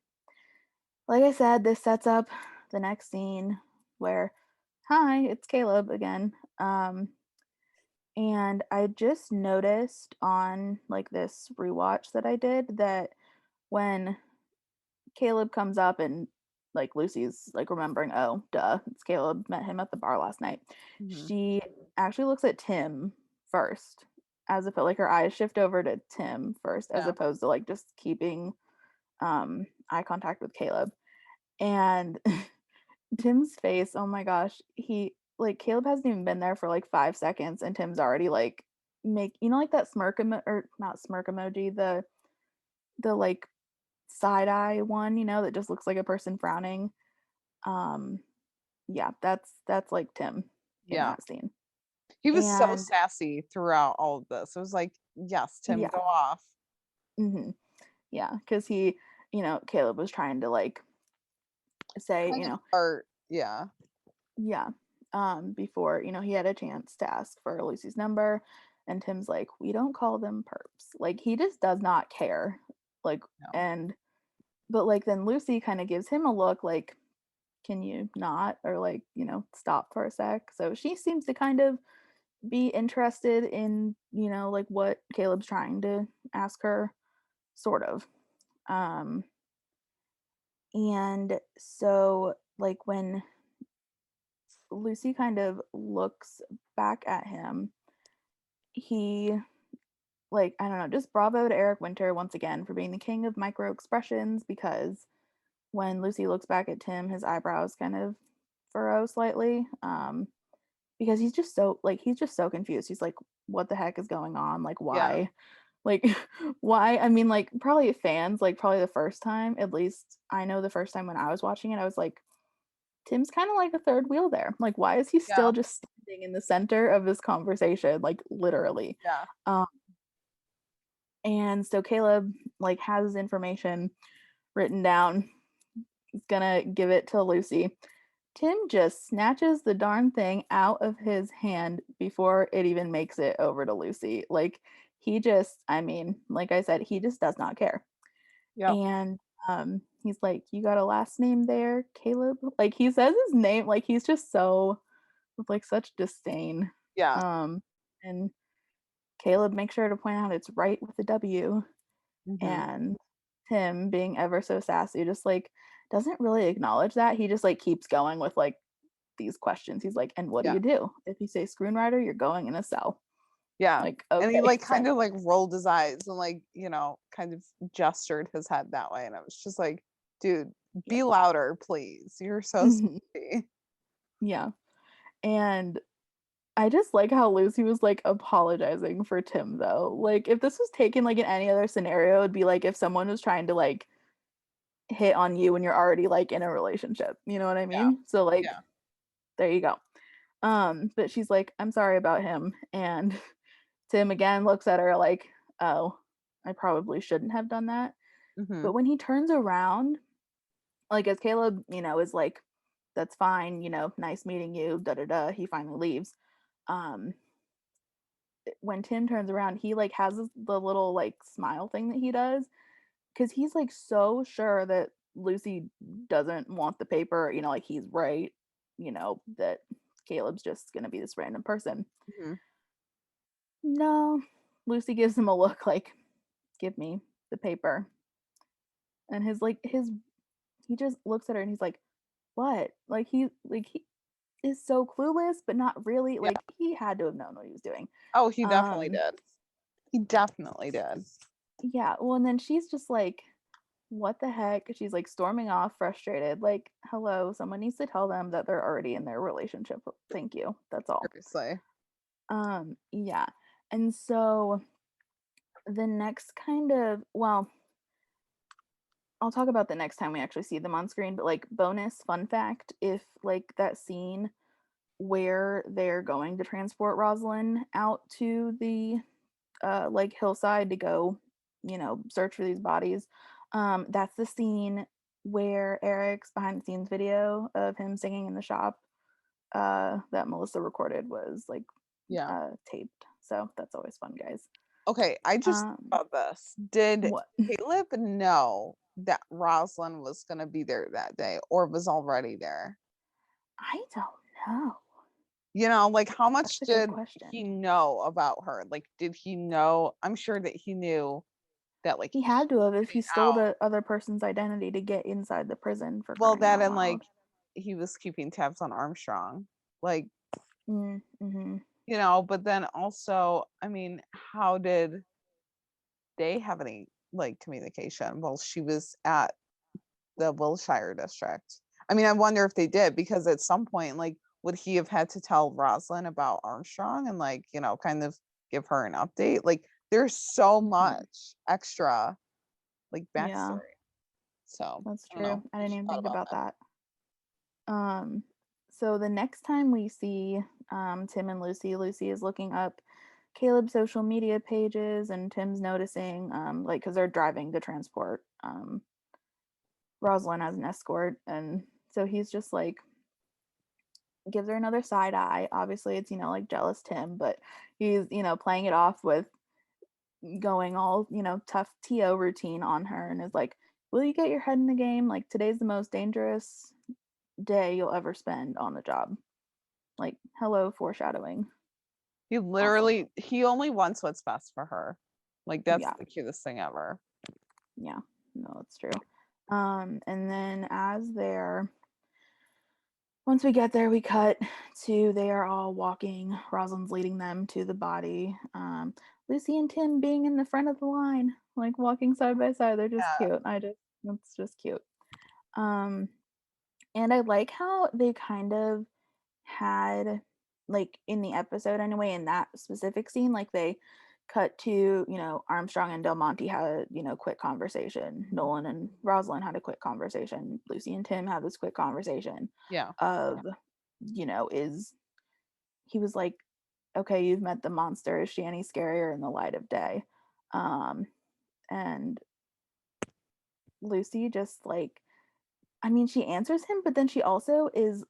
like I said, this sets up the next scene where hi, it's Caleb again. And I just noticed on like this rewatch that I did that when Caleb comes up and like Lucy's like remembering, oh, duh, it's Caleb, met him at the bar last night. Mhm. She actually looks at Tim first, as if like her eyes shift over to Tim first, as Yeah. opposed to like just keeping eye contact with Caleb. And Tim's face, oh my gosh, he like Caleb hasn't even been there for like 5 seconds, and Tim's already like make like that or not smirk emoji, the like side eye one, that just looks like a person frowning. Um, yeah, that's like Tim in Yeah. that scene. He was so And sassy throughout all of this. It was like, yes, Tim, yeah, go off. hmm yeah, because he, Caleb was trying to like say, Kind of flirt. Yeah. yeah, before he had a chance to ask for Lucy's number, and Tim's like, we don't call them perps. Like he just does not care. Like No. and but like then Lucy kind of gives him a look like can you not, or like, stop for a sec? So she seems to kind of be interested in, like what Caleb's trying to ask her, sort of. Um, and so like when Lucy kind of looks back at him, he, like, I don't know, just bravo to Eric Winter once again for being the king of micro expressions, because when Lucy looks back at Tim, his eyebrows kind of furrow slightly. Because he's just so confused. He's like, what the heck is going on? Like, Yeah. why? Like, why? I mean, like, probably fans, like, probably the first time, at least I know the first time when I was watching it, I was like, Tim's kind of like a third wheel there. Like, why is he Yeah. still just standing in the center of this conversation? Like, literally. Yeah. Um, and so Caleb, like, has his information written down. He's gonna give it to Lucy. Tim just snatches the darn thing out of his hand before it even makes it over to Lucy. Like, he just, I mean, like I said, he just does not care. Yep. And he's like, "You got a last name there, Caleb?" Like, he says his name, like he's just so, with like such disdain. Yeah. And Caleb makes sure to point out it's right with the W. Hmm. And Tim, being ever so sassy, just like doesn't really acknowledge that. He just like keeps going with like these questions. He's like, "And what do Yeah. you do? If you say screenwriter, you're going in a cell." Yeah. Like, And he okay, like so kind of like rolled his eyes and like, kind of gestured his head that way. And I was just like, dude, yeah. be louder, please. You're so Mhm. sleepy. Yeah. And I just like how Lucy was like apologizing for Tim though. Like, if this was taken like in any other scenario, it'd be like if someone was trying to like hit on you when you're already like in a relationship. You know what I Yeah. mean? So like Yeah. there you go. But she's like, "I'm sorry about him." And Tim again looks at her like, "Oh, I probably shouldn't have done that." Hmm. But when he turns around, like as Caleb, is like, "That's fine, nice meeting you, da da da." He finally leaves. Um, when Tim turns around, he like has the little like smile thing that he does, because he's like so sure that Lucy doesn't want the paper, like he's right, that Caleb's just gonna be this random person. Hmm. No, Lucy gives him a look like, "Give me the paper." And he just looks at her and he's like, "What?" Like he is so clueless, but not really. Yeah. Like, he had to have known what he was doing. Oh, he definitely Um, did. He definitely did. yeah, well, and then she's just like, "What the heck?" She's like storming off, frustrated. Like, hello, someone needs to tell them that they're already in their relationship. Thank you. That's all. Seriously. Yeah. And so the next kind of, well, I'll talk about the next time we actually see them on screen, but like bonus fun fact, if like that scene where they're going to transport Rosalind out to the like hillside to go, search for these bodies, that's the scene where Eric's behind the scenes video of him singing in the shop that Melissa recorded was like Yeah. taped. So that's always fun, guys. Okay, I just thought about this. Did What? Caleb know that Rosalind was going to be there that day or was already there? I don't know. Like how much That's a good did question. he know about her? Like, did he know? I'm sure that he knew that, like, He had to have if he stole out. the other person's identity to get inside the prison, for Well, crying that out and loud. like he was keeping tabs on Armstrong. Like, Mm-hmm. but then also, I mean, how did they have any like communication while she was at the Wilshire district? I mean, I wonder if they did because at some point, like, would he have had to tell Rosalind about Armstrong and like, kind of give her an update? Like, there's so much extra like Yeah, backstory. So that's I don't true. know. I I didn't just even thought think about about that. that. So the next time we see Tim and Lucy, Lucy is looking up Caleb's social media pages, and Tim's noticing, like, because they're driving to transport Rosalind as an escort, and so he's just like gives her another side eye. Obviously, it's like jealous Tim, but he's playing it off with going all tough TO routine on her, and is like, "Will you get your head in the game? Like, today's the most dangerous day you'll ever spend on the job. Like, hello, foreshadowing. He literally, he only wants what's best for her. Like, that's Yeah. the cutest thing ever. Yeah, no, that's true. And then once we get there, we cut to they are all walking. Rosalind's leading them to the body. Lucy and Tim being in the front of the line, like walking side by side. They're just cute. That's just cute. And I like how they kind of had, like, in the episode anyway, in that specific scene, like they cut to, Armstrong and Del Monte had a, quick conversation. Nolan and Rosalind had a quick conversation. Lucy and Tim had this quick conversation Yeah. of, is he was like, okay, you've met the monster. Is she any scarier in the light of day? And Lucy just like, I mean, she answers him, but then she also is,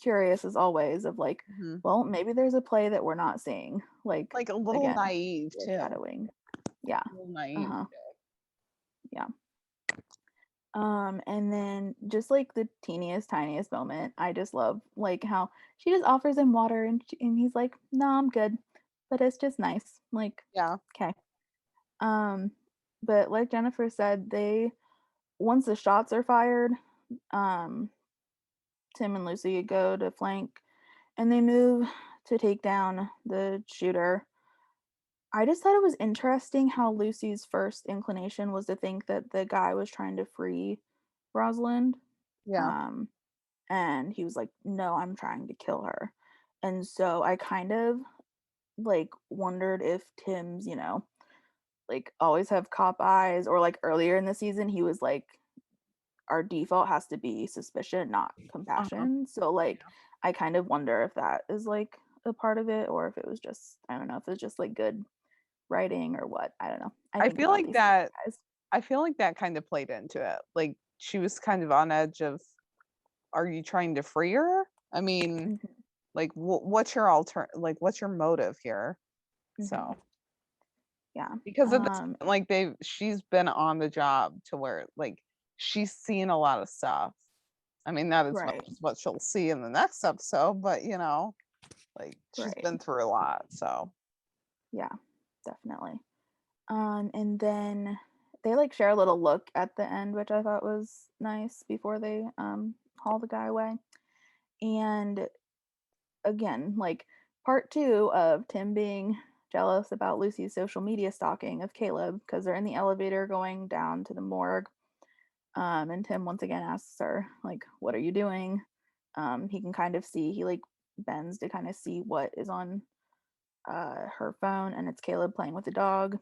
curious as always of like, Mhm. well, maybe there's a play that we're not seeing. Like Like a little again, naive too. foreshadowing. Yeah. A little naive. Uh-huh. Yeah. And then just like the teeniest, tiniest moment, I just love like how she just offers him water and he's like, no, I'm good. But it's just nice. Like, Yeah. okay. But like Jennifer said, once the shots are fired, um, Tim and Lucy go to flank and they move to take down the shooter. I just thought it was interesting how Lucy's first inclination was to think that the guy was trying to free Rosalind. Yeah. And he was like, no, I'm trying to kill her. And so I kind of like wondered if Tim's, like always have cop eyes, or like earlier in the season, he was like, our default has to be suspicion, not compassion. So like I kind of wonder if that is like a part of it, or if it was just, I don't know, if it's just like good writing or what. I don't know. I think feel about like these that. things, guys. I feel like that kind of played into it. Like she was kind of on edge of, are you trying to free her? I mean, Mhm, like what's your what's your motive here? mhm. So Yeah. because at this point, like she's been on the job to where like she's seen a lot of stuff. I mean, not as much Right. as what she'll see in the next episode, but like she's Right. been through a lot. So Yeah, definitely. And then they like share a little look at the end, which I thought was nice before they haul the guy away. And again, like part two of Tim being jealous about Lucy's social media stalking of Caleb, because they're in the elevator going down to the morgue. And Tim once again asks her, like, what are you doing? He can kind of see, he like bends to kind of see what is on her phone, and it's Caleb playing with the dog.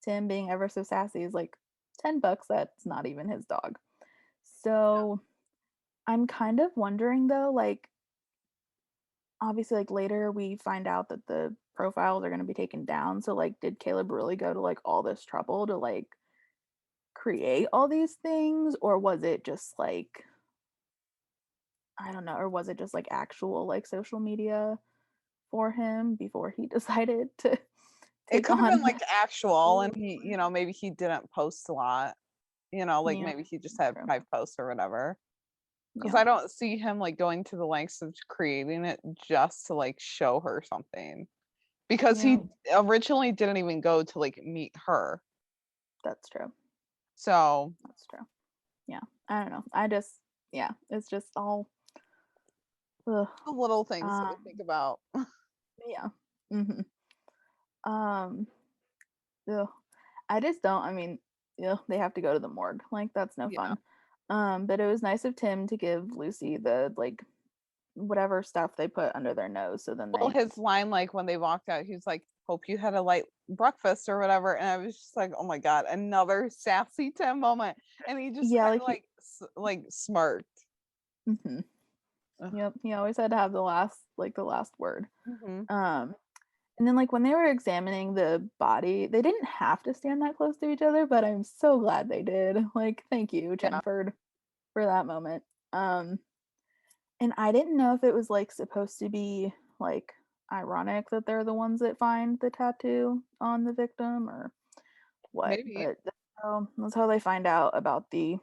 Tim being ever so sassy is like, $10, that's not even his dog. So I'm kind of wondering though, like, obviously like later we find out that the profiles are going to be taken down, so like did Caleb really go to like all this trouble to like create all these things, or was it just like, I don't know, or was it just like actual like social media for him before he decided to it take could have been on like actual, and he, maybe he didn't post a lot. Like yeah, maybe he just had true. 5 posts or whatever. Because Yeah. I don't see him like going to the lengths of creating it just to like show her something. Because Yeah, he originally didn't even go to like meet her. that's true. So That's true. Yeah. I don't know. I just, yeah, it's just all ugh. the little things that we Um think about. yeah. Hmm. Ugh. I just don't, I mean, they have to go to the morgue. Like that's no Yeah. fun. But it was nice of Tim to give Lucy the like whatever stuff they put under their nose, so then Well, they his line, like when they walked out, he was like, "Hope you had a light breakfast or whatever," and I was just like, "Oh my god, another sassy Tim moment," and he just yeah, kind like of like smirked. hmm Ugh. yep, he always had to have the last word. Mhm. Um and then like when they were examining the body, they didn't have to stand that close to each other, but I'm so glad they did. Like thank you, Yeah. Chenford, for that moment. And I didn't know if it was like supposed to be like ironic that they're the ones that find the tattoo on the victim or what, Maybe. but that's how they find out about the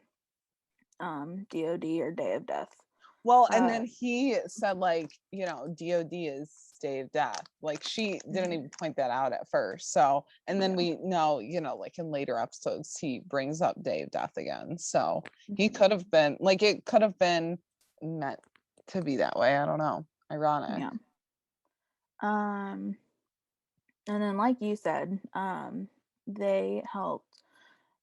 DOD or Day of Death Well, and then he said, like, you know, DOD is state of death. Like, she didn't even point that out at first. So, and then we know, you know, like in later episodes, he brings up day of death again. So he could have been, like, it could have been meant to be that way. I don't know. Ironic. Yeah. And then, like you said, they helped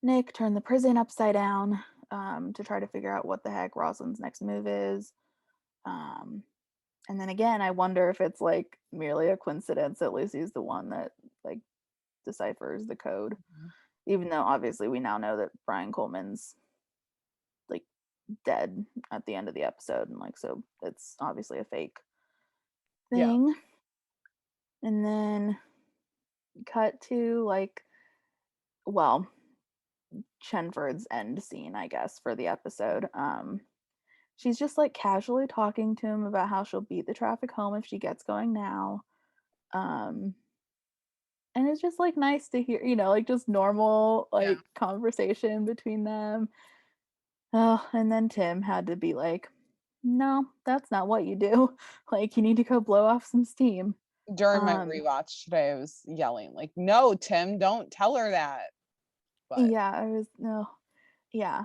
Nick turn the prison upside down to try to figure out what the heck Rosalind's next move is. And then again, I wonder if it's like merely a coincidence that Lucy's the one that like deciphers the code, even though obviously we now know that Brian Coleman's like dead at the end of the episode, and like so it's obviously a fake thing. And then cut to like, well, Chenford's end scene, I guess, for the episode. She's just like casually talking to him about how she'll beat the traffic home if she gets going now. And it's just like nice to hear, you know, like just normal like conversation between them. Oh, and then Tim had to be like, no, that's not what you do. Like, you need to go blow off some steam. During my rewatch today, I was yelling, like, no, Tim, don't tell her that. But yeah, I was no, yeah.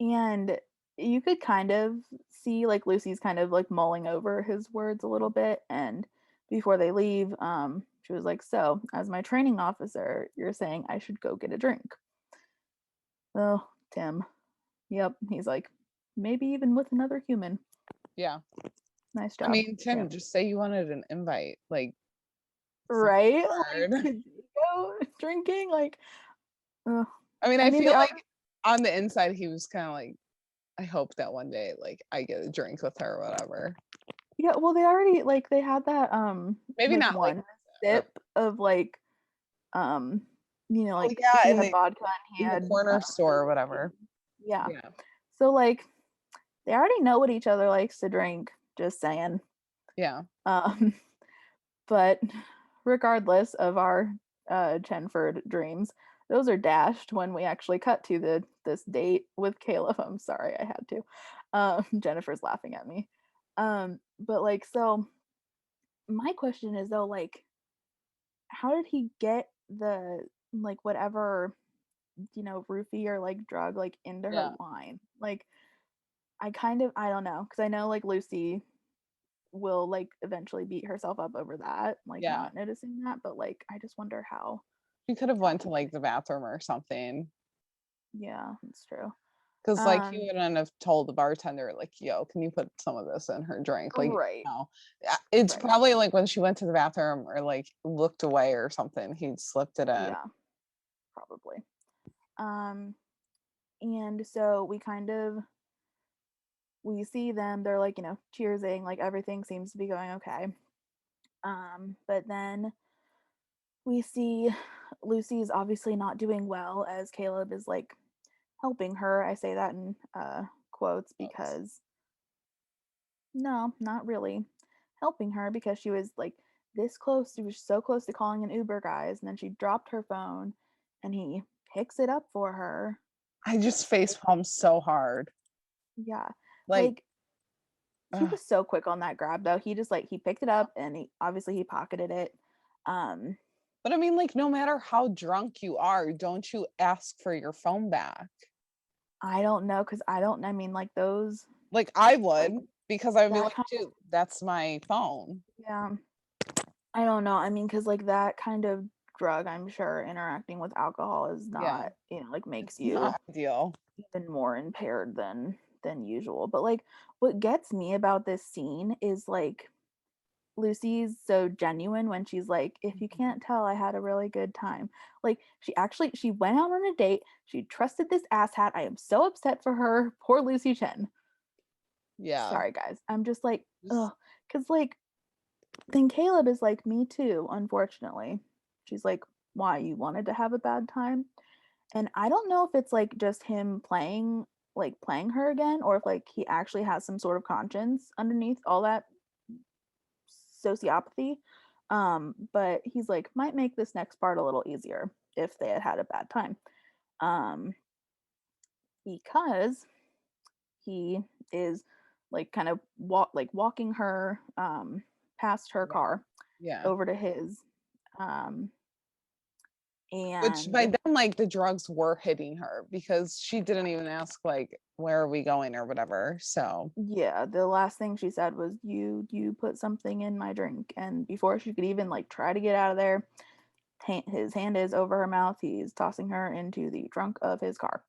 And you could kind of see like Lucy's kind of like mulling over his words a little bit. And before they leave, she was like, so as my training officer, you're saying I should go get a drink. Oh, Tim. Yep. He's like, maybe even with another human. yeah. Nice job. I mean, Tim, just say you wanted an invite. Like, right? Like, could you go drinking? Like, I mean, I feel like on the inside, he was kind of like, I hope that one day, like, I get a drink with her or whatever. Yeah, well, they already like they had that maybe like not one like sip of like you know, like yeah, she in had the, vodka and he had the corner store or whatever. Yeah. So like they already know what each other likes to drink, just saying. Yeah. But regardless of our Chenford dreams, those are dashed when we actually cut to this date with Caleb. I'm sorry, I had to. Jennifer's laughing at me. But like, so my question is though, like, how did he get the like whatever, you know, roofie or like drug like into her wine? Like, I don't know, because I know like Lucy will like eventually beat herself up over that, like not noticing that, but like I just wonder how she could have went to like the bathroom or something. Yeah, that's true. Because like he wouldn't have told the bartender like, yo, can you put some of this in her drink? Like, right. No. It's probably like when she went to the bathroom or like looked away or something, he'd slipped it in. Yeah, probably. And so we see them, they're like, you know, cheersing, like everything seems to be going okay. But then we see Lucy's obviously not doing well as Caleb is like helping her. I say that in quotes because no, not really helping her, because she was like this close. She was so close to calling an Uber, guys, and then she dropped her phone and he picks it up for her. I just face palm so hard. Yeah. Like he was so quick on that grab though. He just like he picked it up and he pocketed it. But I mean, like, no matter how drunk you are, don't you ask for your phone back? I don't know, because I mean, like those. Like I would, like, because I would be like, dude, that's my phone. Yeah. I don't know. I mean, because like that kind of drug, I'm sure interacting with alcohol is not, you know, like makes you not ideal, even more impaired than usual. But like what gets me about this scene is like Lucy's so genuine when she's like, if you can't tell, I had a really good time. Like she went out on a date. She trusted this asshat. I am so upset for her. Poor Lucy Chen. Yeah. Sorry, guys. I'm just like, ugh. Because like, then Caleb is like, me too, unfortunately. She's like, why, you wanted to have a bad time? And I don't know if it's like just him playing her again, or if like he actually has some sort of conscience underneath all that sociopathy. But he's like, might make this next part a little easier if they had a bad time. Because he is like kind of walking her past her car Yeah. over to his, Which by and then, like, the drugs were hitting her because she didn't even ask, like, where are we going or whatever. So yeah, the last thing she said was, you put something in my drink. And before she could even like try to get out of there, his hand is over her mouth. He's tossing her into the trunk of his car.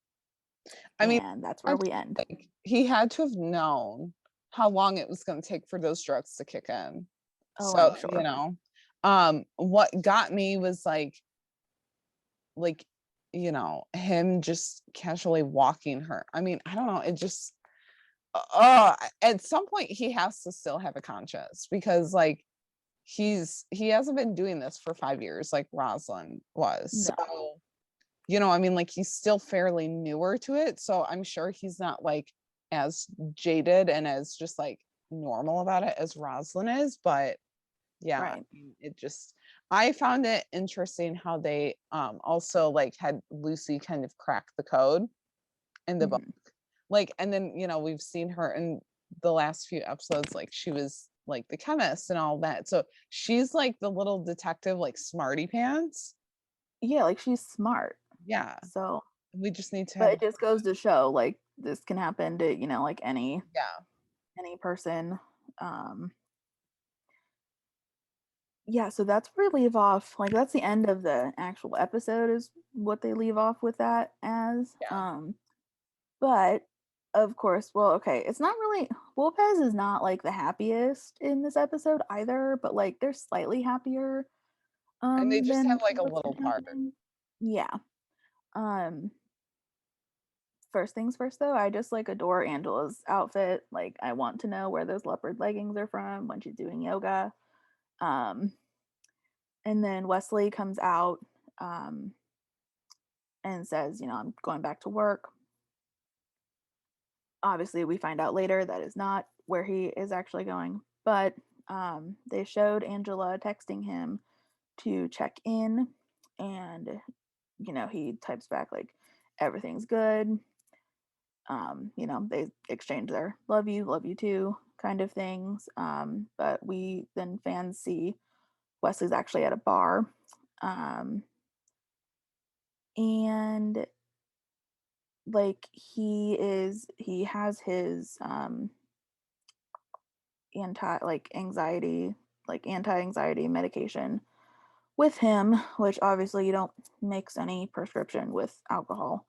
I mean, And that's where we end. like, he had to have known how long it was going to take for those drugs to kick in. Oh, So, I'm sure. what got me was like, him just casually walking her. I mean, I don't know. It just, at some point he has to still have a conscience because like he hasn't been doing this for 5 years like Rosalind was. No. So, I mean, like he's still fairly newer to it. So I'm sure he's not like as jaded and as just like normal about it as Rosalind is. But yeah, I Right. mean, I found it interesting how they also like had Lucy kind of crack the code in the book. Mhm. Like, and then, we've seen her in the last few episodes, like she was like the chemist and all that. So she's like the little detective, like smarty pants. Yeah, like she's smart. Yeah. So, We just need to but have, it just goes to show like this can happen to, like yeah. any person. Um yeah, so that's where we leave off. Like that's the end of the actual episode is what they leave off with that as. Yeah. But of course, well, okay, it's not really Lopez is not like the happiest in this episode either, but like they're slightly happier And they just than have like a what's little been part. happening. Yeah. Um First things first though, I just like adore Angela's outfit. Like I want to know where those leopard leggings are from when she's doing yoga. Um and then Wesley comes out um and says, I'm going back to work. Obviously, we find out later that is not where he is actually going, but they showed Angela texting him to check in, and he types back like everything's good. They exchange their love you too kind of things. But we then fans see Wesley's actually at a bar, and like he has his anti-anxiety medication with him, which obviously you don't mix any prescription with alcohol.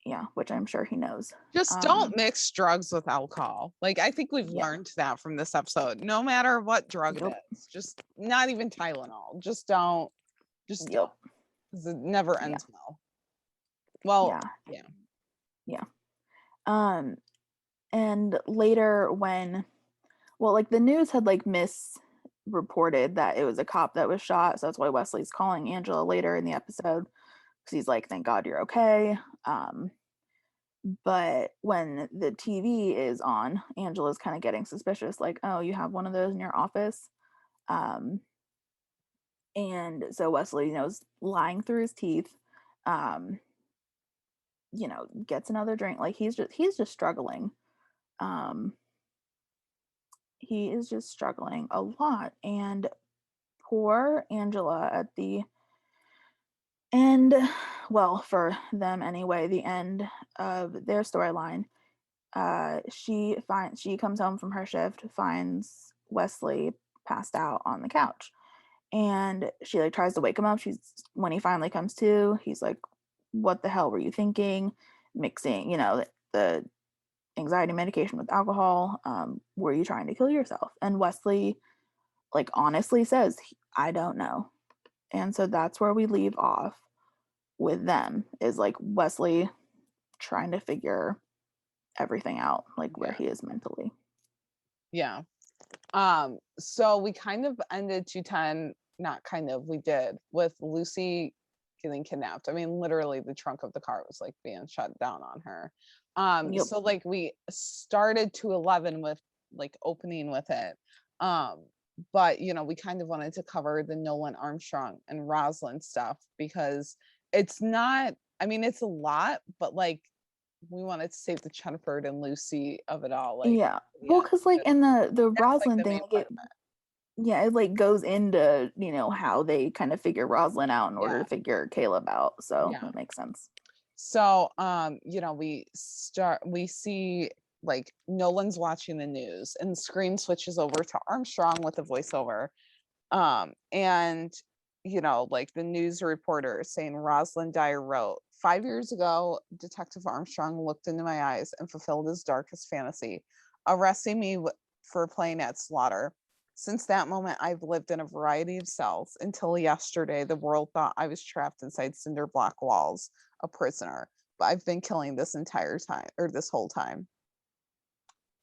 Yeah, which I'm sure he knows. Just don't mix drugs with alcohol. Like I think we've Yeah. learned that from this episode. No matter what drug Yep. it is, just not even Tylenol. Just don't. Just don't. Yep. 'Cause it never Yeah. ends well. Well, Yeah. yeah. Yeah. And later like the news had like misreported that it was a cop that was shot, so that's why Wesley's calling Angela later in the episode because he's like, thank God you're okay. But when the TV is on, Angela's kind of getting suspicious, like, oh, you have one of those in your office. And so Wesley, is lying through his teeth, um, gets another drink. Like he's just struggling. Um, he is just struggling a lot. And poor Angela at the end, well, for them anyway, the end of their storyline, she comes home from her shift, finds Wesley passed out on the couch, and she like tries to wake him up. When he finally comes to, he's like, what the hell were you thinking, mixing the anxiety medication with alcohol? Were you trying to kill yourself? And Wesley like honestly says, I don't know. And so that's where we leave off with them, is like Wesley trying to figure everything out, like where he is mentally. Yeah. So we kind of ended 210, not kind of, we did, with Lucy getting kidnapped. I mean, literally the trunk of the car was like being shut down on her. Yep. So like we started 211 with like opening with it. But we kind of wanted to cover the Nolan, Armstrong, and Rosalind stuff because it's not, I mean, it's a lot, but like we wanted to save the Chenford and Lucy of it all. Like, Yeah. yeah, Well, because like in the that's like Rosalind the thing, main like part it, of it. yeah, it like goes into, you know, how they kind of figure Rosalind out in order Yeah. to figure Caleb out. So Yeah. that makes sense. So, you know, we see like Nolan's watching the news and the screen switches over to Armstrong with a voiceover. And, you know, like the news reporter is saying Rosalind Dyer wrote, 5 years ago, Detective Armstrong looked into my eyes and fulfilled his darkest fantasy, arresting me for playing at Slaughter. Since that moment, I've lived in a variety of cells. Until yesterday, the world thought I was trapped inside cinder block walls, a prisoner. But I've been killing this entire time, or this whole time.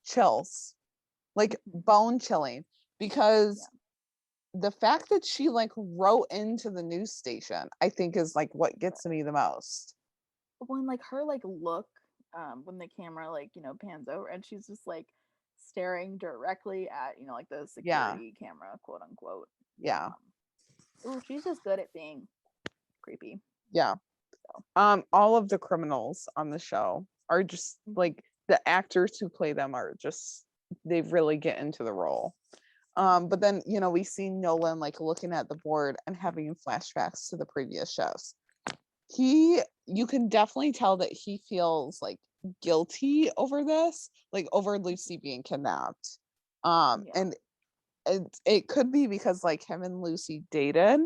Chills, like bone chilling, because the fact that she like wrote into the news station, I think is like what gets me the most. When like her like look, when the camera like, you know, pans over and she's just like staring directly at, you know, like the Yeah. security camera, quote unquote. Yeah. Oh, she's just good at being creepy. Yeah. All of the criminals on the show are just like the actors who play them are just, they really get into the role. But then, you know, we see Nolan like looking at the board and having flashbacks to the previous shows. You can definitely tell that he feels like guilty over this, like over Lucy being kidnapped. And it could be because like him and Lucy dated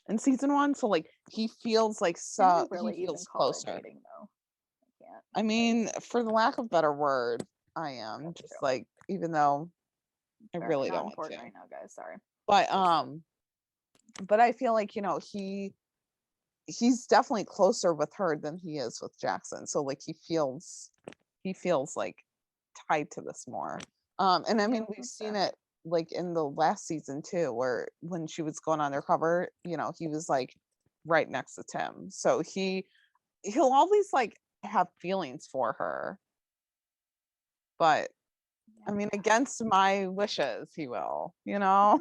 in season 1, so like he feels like Can so you really he feels even call it closer. dating though? I can't. I mean, for the lack of better word, I am That's just true. like, even though I Fair, really not don't want important to. right now, guys. Sorry. But I feel like, you know, he's definitely closer with her than he is with Jackson. So like he feels like tied to this more. And I mean, we've seen it like in the last season too, where when she was going undercover, you know, he was like right next to Tim. So he'll always like have feelings for her. But I mean, against my wishes, he will, you know.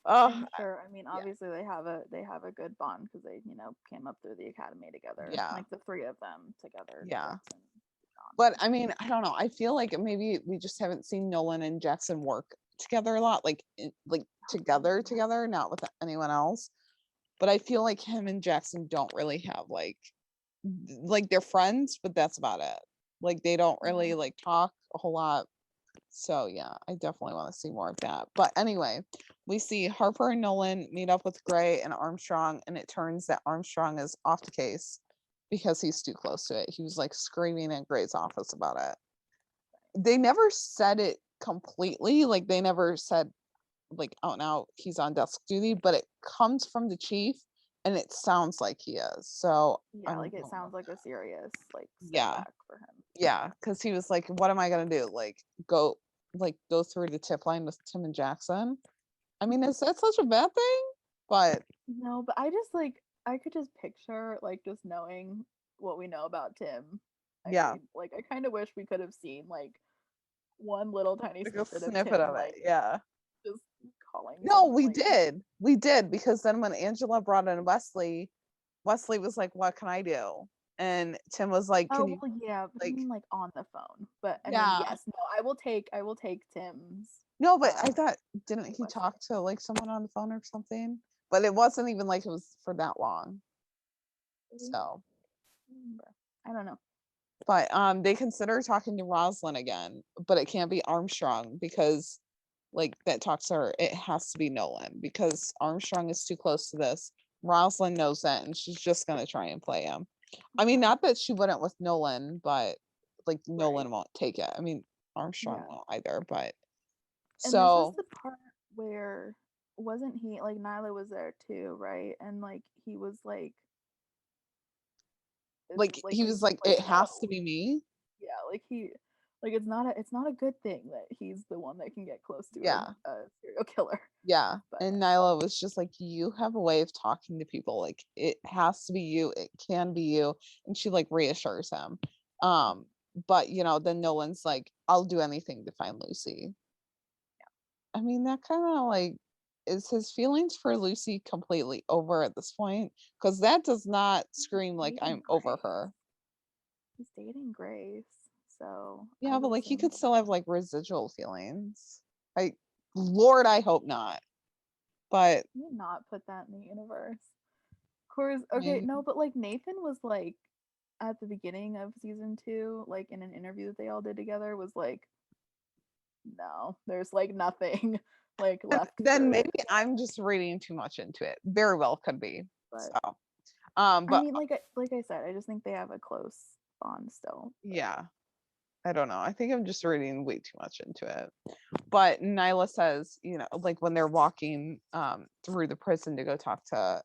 Oh, I'm sure. I mean, yeah. obviously they have a good bond because they, you know, came up through the academy together. Yeah. Like the three of them together. Yeah. Jackson, John. But I mean, I don't know. I feel like maybe we just haven't seen Nolan and Jackson work together a lot, like together, not with anyone else. But I feel like him and Jackson don't really have like they're friends, but that's about it. Like they don't really like talk a whole lot. So yeah, I definitely want to see more of that. But anyway, we see Harper and Nolan meet up with Gray and Armstrong, and it turns that Armstrong is off the case because he's too close to it. He was like screaming at Gray's office about it. They never said it completely, like they never said like out and out he's on desk duty, but it comes from the chief and it sounds like he is. So Yeah, like it sounds like a serious like setback for him. yeah, because he was like, what am I gonna do? Go go through the tip line with Tim and Jackson? I mean, is that such a bad thing? But No, but I just like I could just picture like just knowing what we know about Tim. yeah, Like I kind of wish we could have seen like one little tiny like a snippet of snippet Tim of it. like Yeah. just calling No, someone we like did. We did because then when Angela brought in Wesley, Wesley was like, "What can I do?" And Tim was like, "Can oh you well yeah, but I like?" mean like on the phone. But I mean Yeah. yes, no, I will take Tim's No, but I thought didn't he Wesley. talk to like someone on the phone or something? But it wasn't even like it was for that long. So, I don't know. but they consider talking to Rosalind again, but it can't be Armstrong because like that talks to her. It has to be Nolan because Armstrong is too close to this. Rosalind knows that and she's just gonna try and play him. I mean, not that she wouldn't with Nolan, but like Nolan won't take it. I mean, Armstrong won't either, but And this is so the part where wasn't he like Nyla was there too, right? And like he was like he was like, it has to be me. yeah, like he like it's not a good thing that he's the one that can get close to Yeah. a serial killer. Yeah. But And Nyla was just like, you have a way of talking to people. Like it has to be you. It can be you. And she like reassures him. But you know, then Nolan's like, I'll do anything to find Lucy. I mean, that kind of like is his feelings for Lucy completely over at this point? Because that does not scream like maybe I'm over her. He's dating Grace, so I Yeah, but would like he assume could still have like residual feelings. Lord, I hope not. But he would not put that in the universe. Of course, I okay, mean, no, but like Nathan was like at the beginning of season 2, like in an interview that they all did together, was like, no, there's like nothing like left. then maybe I'm just reading too much into it. Very well could be. But So, I but mean, like I said, I just think they have a close bond still. yeah, I don't know. I think I'm just reading way too much into it. But Nyla says, like when they're walking through the prison to go talk to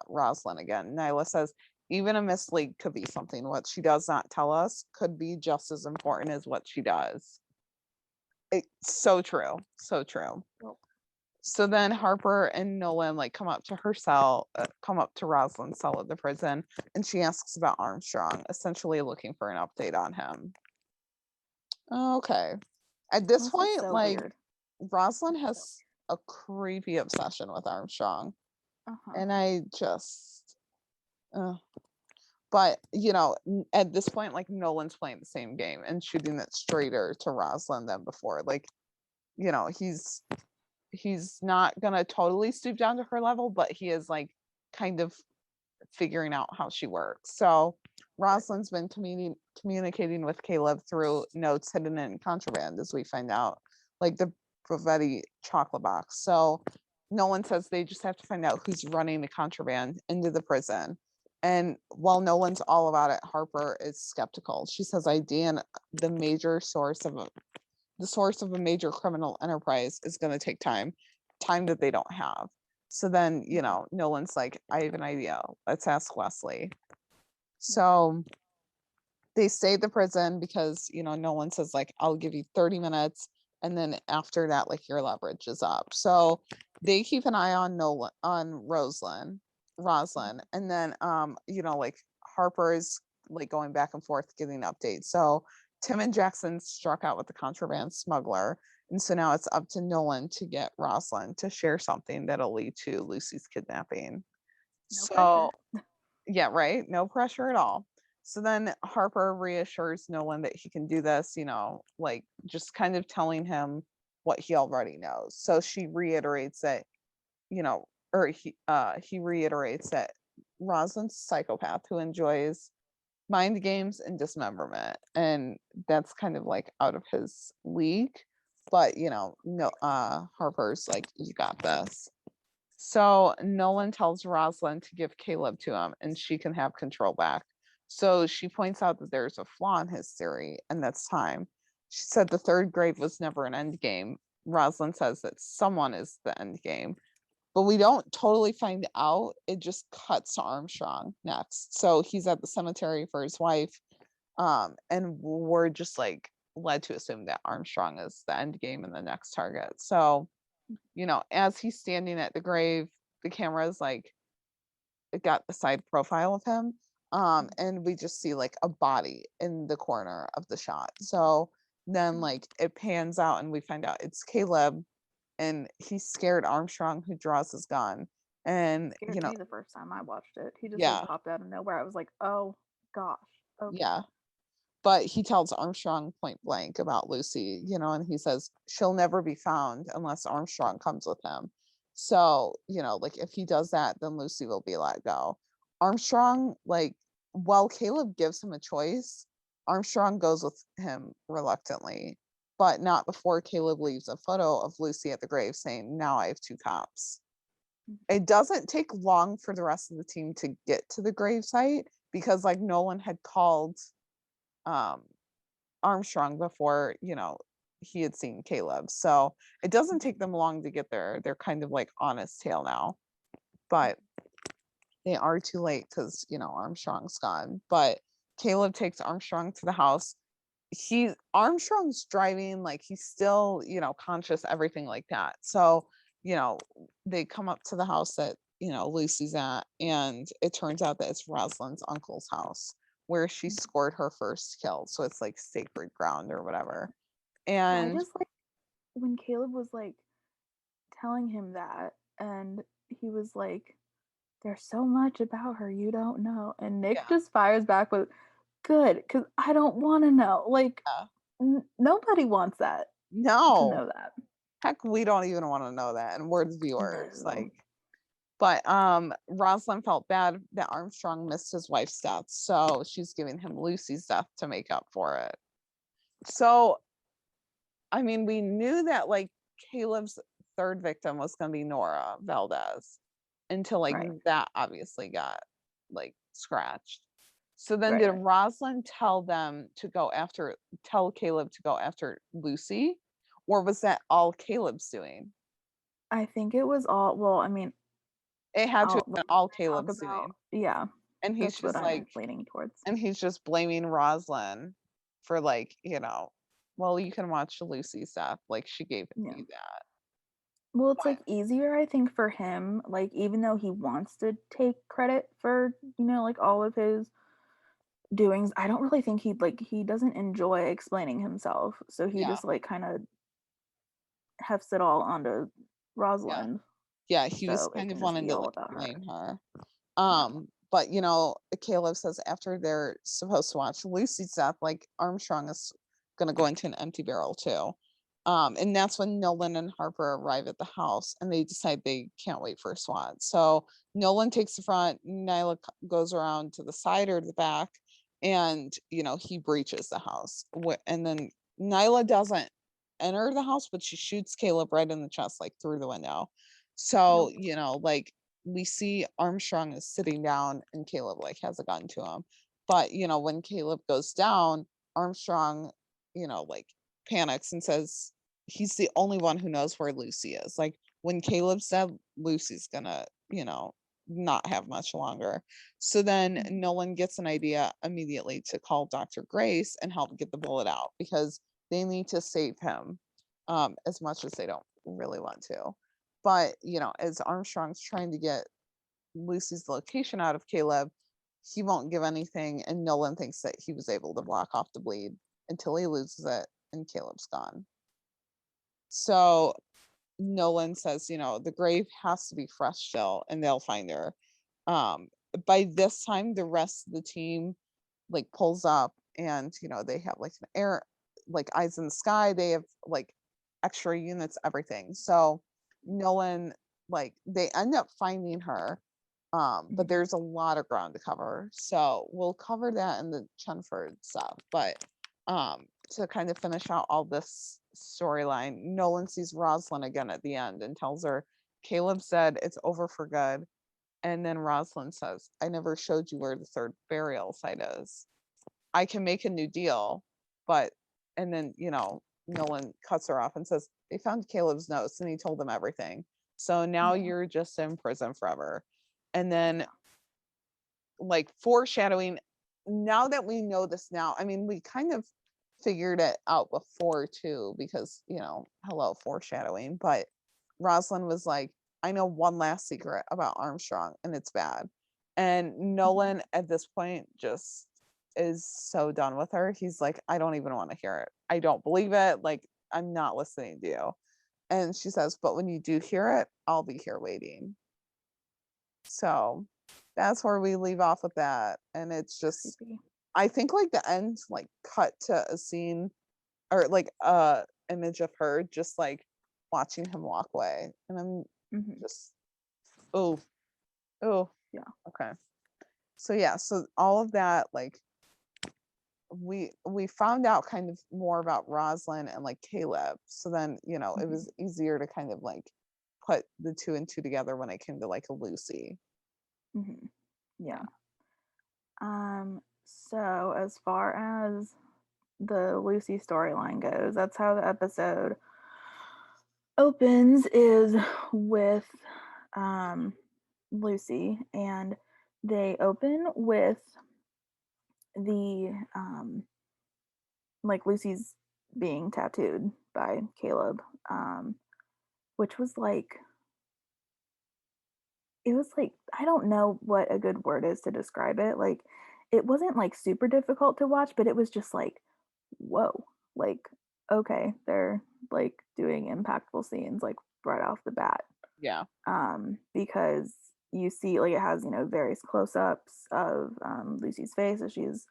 Rosalind again, Nyla says, even a mislead could be something. What she does not tell us could be just as important as what she does. It's so true. So true. Yep. So then Harper and Nolan like come up to her cell, come up to Rosalind's cell at the prison, and she asks about Armstrong, essentially looking for an update on him. Okay. At this Also point, so like weird. Rosalind has a creepy obsession with Armstrong, Uh-huh. and I just, but at this point, like Nolan's playing the same game and shooting it straighter to Rosalind than before. Like, he's not gonna totally stoop down to her level, but he is like kind of figuring out how she works. So Rosalind's been communicating with Caleb through notes hidden in contraband, as we find out, like the Bravetti chocolate box. So Nolan says they just have to find out who's running the contraband into the prison. And while Nolan's all about it, Harper is skeptical. She says ID and the source of a major criminal enterprise is going to take time that they don't have. So then, Nolan's like, I have an idea. Let's ask Wesley. So they stay at the prison because, Nolan says, like, I'll give you 30 minutes. And then after that, like, your leverage is up. So they keep an eye on Rosalind. And then, like Harper is like going back and forth getting updates. So Tim and Jackson struck out with the contraband smuggler. And so now it's up to Nolan to get Rosalind to share something that'll lead to Lucy's kidnapping. No So, pressure. yeah, right. No pressure at all. So then Harper reassures Nolan that he can do this, like just kind of telling him what he already knows. So she reiterates that, or he reiterates that Rosalind's a psychopath who enjoys mind games and dismemberment, and that's kind of like out of his league. But no, Harper's like, you got this. So Nolan tells Rosalind to give Caleb to him, and she can have control back. So she points out that there's a flaw in his theory, and that's time. She said the third grade was never an end game. Rosalind says that someone is the end game, but we don't totally find out. It just cuts to Armstrong next. So he's at the cemetery for his wife. And we're just like led to assume that Armstrong is the end game and the next target. So, as he's standing at the grave, the camera is like, it got the side profile of him. And we just see like a body in the corner of the shot. So then like it pans out and we find out it's Caleb, and he scared Armstrong, who draws his gun. And Scared me the first time I watched it. He just yeah, like popped out of nowhere. I was like, oh gosh. Okay. yeah. But he tells Armstrong point blank about Lucy, and he says she'll never be found unless Armstrong comes with him. So, like if he does that, then Lucy will be let go. Armstrong, like, while Caleb gives him a choice, Armstrong goes with him reluctantly, but not before Caleb leaves a photo of Lucy at the grave saying, now I have two cops. It doesn't take long for the rest of the team to get to the gravesite because, like, Nolan had called Armstrong before, he had seen Caleb. So it doesn't take them long to get there. They're kind of like on his tail now, but they are too late because, Armstrong's gone. But Caleb takes Armstrong to the house. Armstrong's driving, like he's still, conscious, everything like that. So, they come up to the house that, Lucy's at, and it turns out that it's Rosalind's uncle's house where she scored her first kill. So it's like sacred ground or whatever. I And just like when Caleb was like telling him that, and he was like, there's so much about her you don't know. And Nick yeah, just fires back with, good, because I don't want to know. Like, Yeah. nobody wants that to No. know that. Heck, we don't even want to know that, and we're the viewers. No. Like, but Rosalind felt bad that Armstrong missed his wife's death, so she's giving him Lucy's death to make up for it. So, I mean, we knew that like Caleb's third victim was going to be Nora Valdez until like Right. that obviously got like scratched. So then Right, did right. Rosalind tell Caleb to go after Lucy, or was that all Caleb's doing? I think it was all, well, I mean, It had to have we're been all gonna talk Caleb's about, doing. yeah, And he's that's what just I'm like, leaning towards. and he's just blaming Rosalind for like, well, you can watch Lucy's death. Like she gave Yeah. me that. Well, it's But like easier, I think, for him, like, even though he wants to take credit for, like all of his doings, I don't really think he doesn't enjoy explaining himself. So he yeah, just like kind of hefts it all onto yeah, Rosalind. yeah, he was So it kind of can just wanting be to all like about her. blame her. Yeah. But Caleb says after they're supposed to watch Lucy's death, like Armstrong is gonna go into an empty barrel too. And that's when Nolan and Harper arrive at the house and they decide they can't wait for a SWAT. So Nolan takes the front, Nyla goes around to the side or the back, and he breaches the house. And then Nyla doesn't enter the house, but she shoots Caleb right in the chest, like through the window. So, Yep. like we see Armstrong is sitting down and Caleb like has a gun to him. But when Caleb goes down, Armstrong, like panics and says he's the only one who knows where Lucy is. Like when Caleb said Lucy's gonna, not have much longer. So then Nolan gets an idea immediately to call Dr. Grace and help get the bullet out because they need to save him as much as they don't really want to. But, as Armstrong's trying to get Lucy's location out of Caleb, he won't give anything. And Nolan thinks that he was able to block off the bleed until he loses it and Caleb's gone. So Nolan says, the grave has to be fresh still and they'll find her. By this time, the rest of the team like pulls up and, they have like an air, like eyes in the sky. They have like extra units, everything. So Nolan, like they end up finding her. But there's a lot of ground to cover. So we'll cover that in the Chenford stuff. But to kind of finish out all this storyline, Nolan sees Rosalind again at the end and tells her Caleb said it's over for good. And then Rosalind says, I never showed you where the third burial site is. I can make a new deal, but and then Nolan cuts her off and says they found Caleb's notes and he told them everything. So now Yeah. you're just in prison forever. And then like foreshadowing, now that we know this now, I mean we kind of figured it out before too, because hello foreshadowing, but Rosalind was like, I know one last secret about Armstrong and it's bad. And Nolan at this point just is so done with her. He's like, I don't even want to hear it. I don't believe it. Like, I'm not listening to you. And she says, but when you do hear it, I'll be here waiting. So that's where we leave off with that. And it's just, Creepy. I think like the end, like cut to a scene or like image of her just like watching him walk away. And I'm just, oh, Yeah. okay. So yeah, so all of that, like we found out kind of more about Rosalind and like Caleb. So then, it was easier to kind of like put the two and two together when it came to like a Lucy. Yeah. So as far as the Lucy storyline goes, that's how the episode opens, is with Lucy, and they open with the like Lucy's being tattooed by Caleb, which was like, it was like, I don't know what a good word is to describe it. Like, it wasn't like super difficult to watch, but it was just like, whoa, like, okay, they're like doing impactful scenes like right off the bat. Yeah. Because you see, like, it has, various close-ups of Lucy's face as she's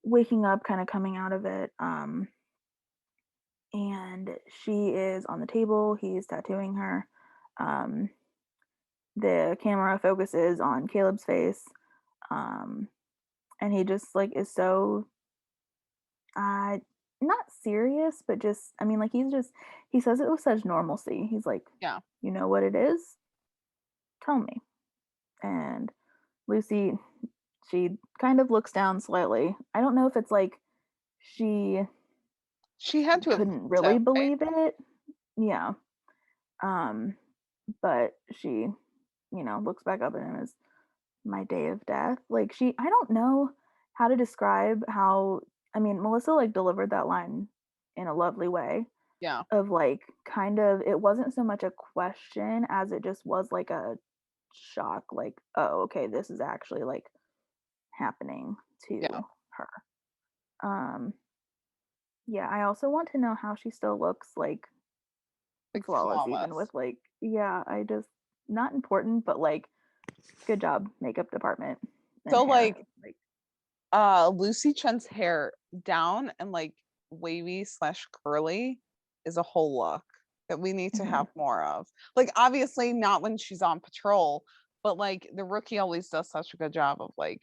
waking up, kind of coming out of it. And she is on the table. He's tattooing her. Um, the camera focuses on Caleb's face. Um, and he just like is so uh not serious, but just I mean, like he says it with such normalcy. He's like, Yeah. you know what it is? Tell me. And Lucy, she kind of looks down slightly. I don't know if it's like she She had to have couldn't felt really that way. believe it. Yeah. Um, but she, looks back up at him as my day of death. Like I don't know how to describe how, I mean, Melissa like delivered that line in a lovely way Yeah. of like kind of, it wasn't so much a question as it just was like a shock, like, oh, okay, this is actually like happening Yeah. to her. Um, yeah, I also want to know how she still looks like Like flawless, even flawless. with like, yeah, I just, not important, but like, good job, makeup department and So hair. like Like, Lucy Chen's hair down and like wavy slash curly is a whole look that we need to mhm. have more of. Like obviously not when she's on patrol, but like the rookie always does such a good job of like,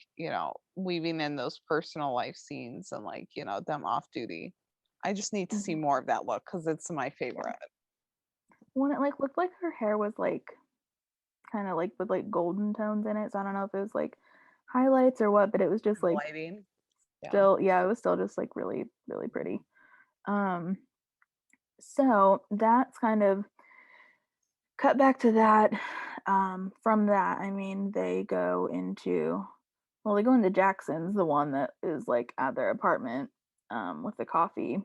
weaving in those personal life scenes and like, them off duty. I just need to see Mhm. more of that look because it's my Yeah. favorite. When it like looked like her hair was like kind of like with like golden tones in it. So I don't know if it was like highlights or what, but it was just The like lighting. Yeah. still, yeah, it was still just like really, really pretty. Um, so that's kind of cut back to that. From that, I mean, they go into Jackson's, the one that is like at their apartment, with the coffee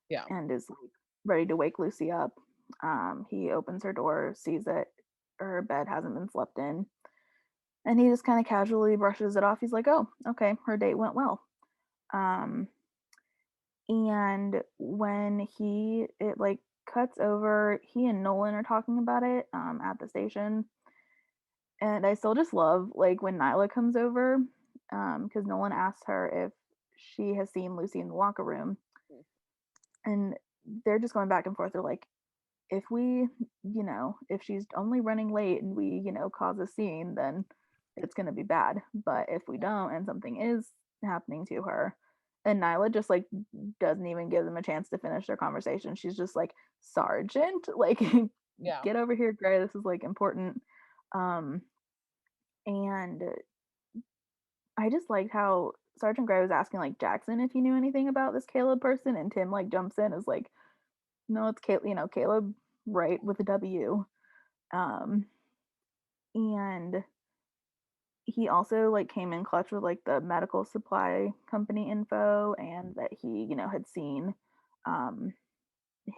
Yeah. and is like ready to wake Lucy up. He opens her door, sees that her bed hasn't been slept in, and he just kind of casually brushes it off. He's like, "Oh, okay, her date went well." Um, and when it like cuts over, he and Nolan are talking about it at the station, and I still just love like when Nyla comes over, because Nolan asks her if she has seen Lucy in the locker room, and they're just going back and forth. They're like, if we, if she's only running late and we, cause a scene, then it's going to be bad. But if we don't and something is happening to her, and Nyla just like doesn't even give them a chance to finish their conversation. She's just like, Sergeant, like, Yeah. get over here, Gray. This is like important. Um, and I just liked how Sergeant Gray was asking like Jackson if he knew anything about this Caleb person, and Tim like jumps in is like, no, it's Caleb, Caleb, right, with a W. Um, and he also like came in clutch with like the medical supply company info, and that he, had seen um,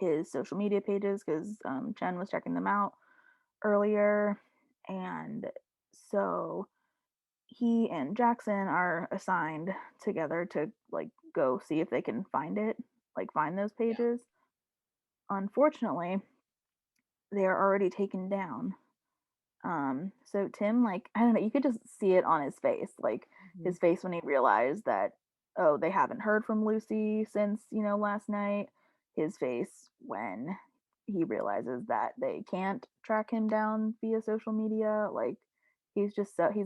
his social media pages because Chen was checking them out earlier. And so he and Jackson are assigned together to like go see if they can find it, like find those Yeah. pages. Unfortunately, they are already taken down. So Tim, like, I don't know, you could just see it on his face, like Mhm. his face when he realized that, oh, they haven't heard from Lucy since, last night. His face when he realizes that they can't track him down via social media. Like, he's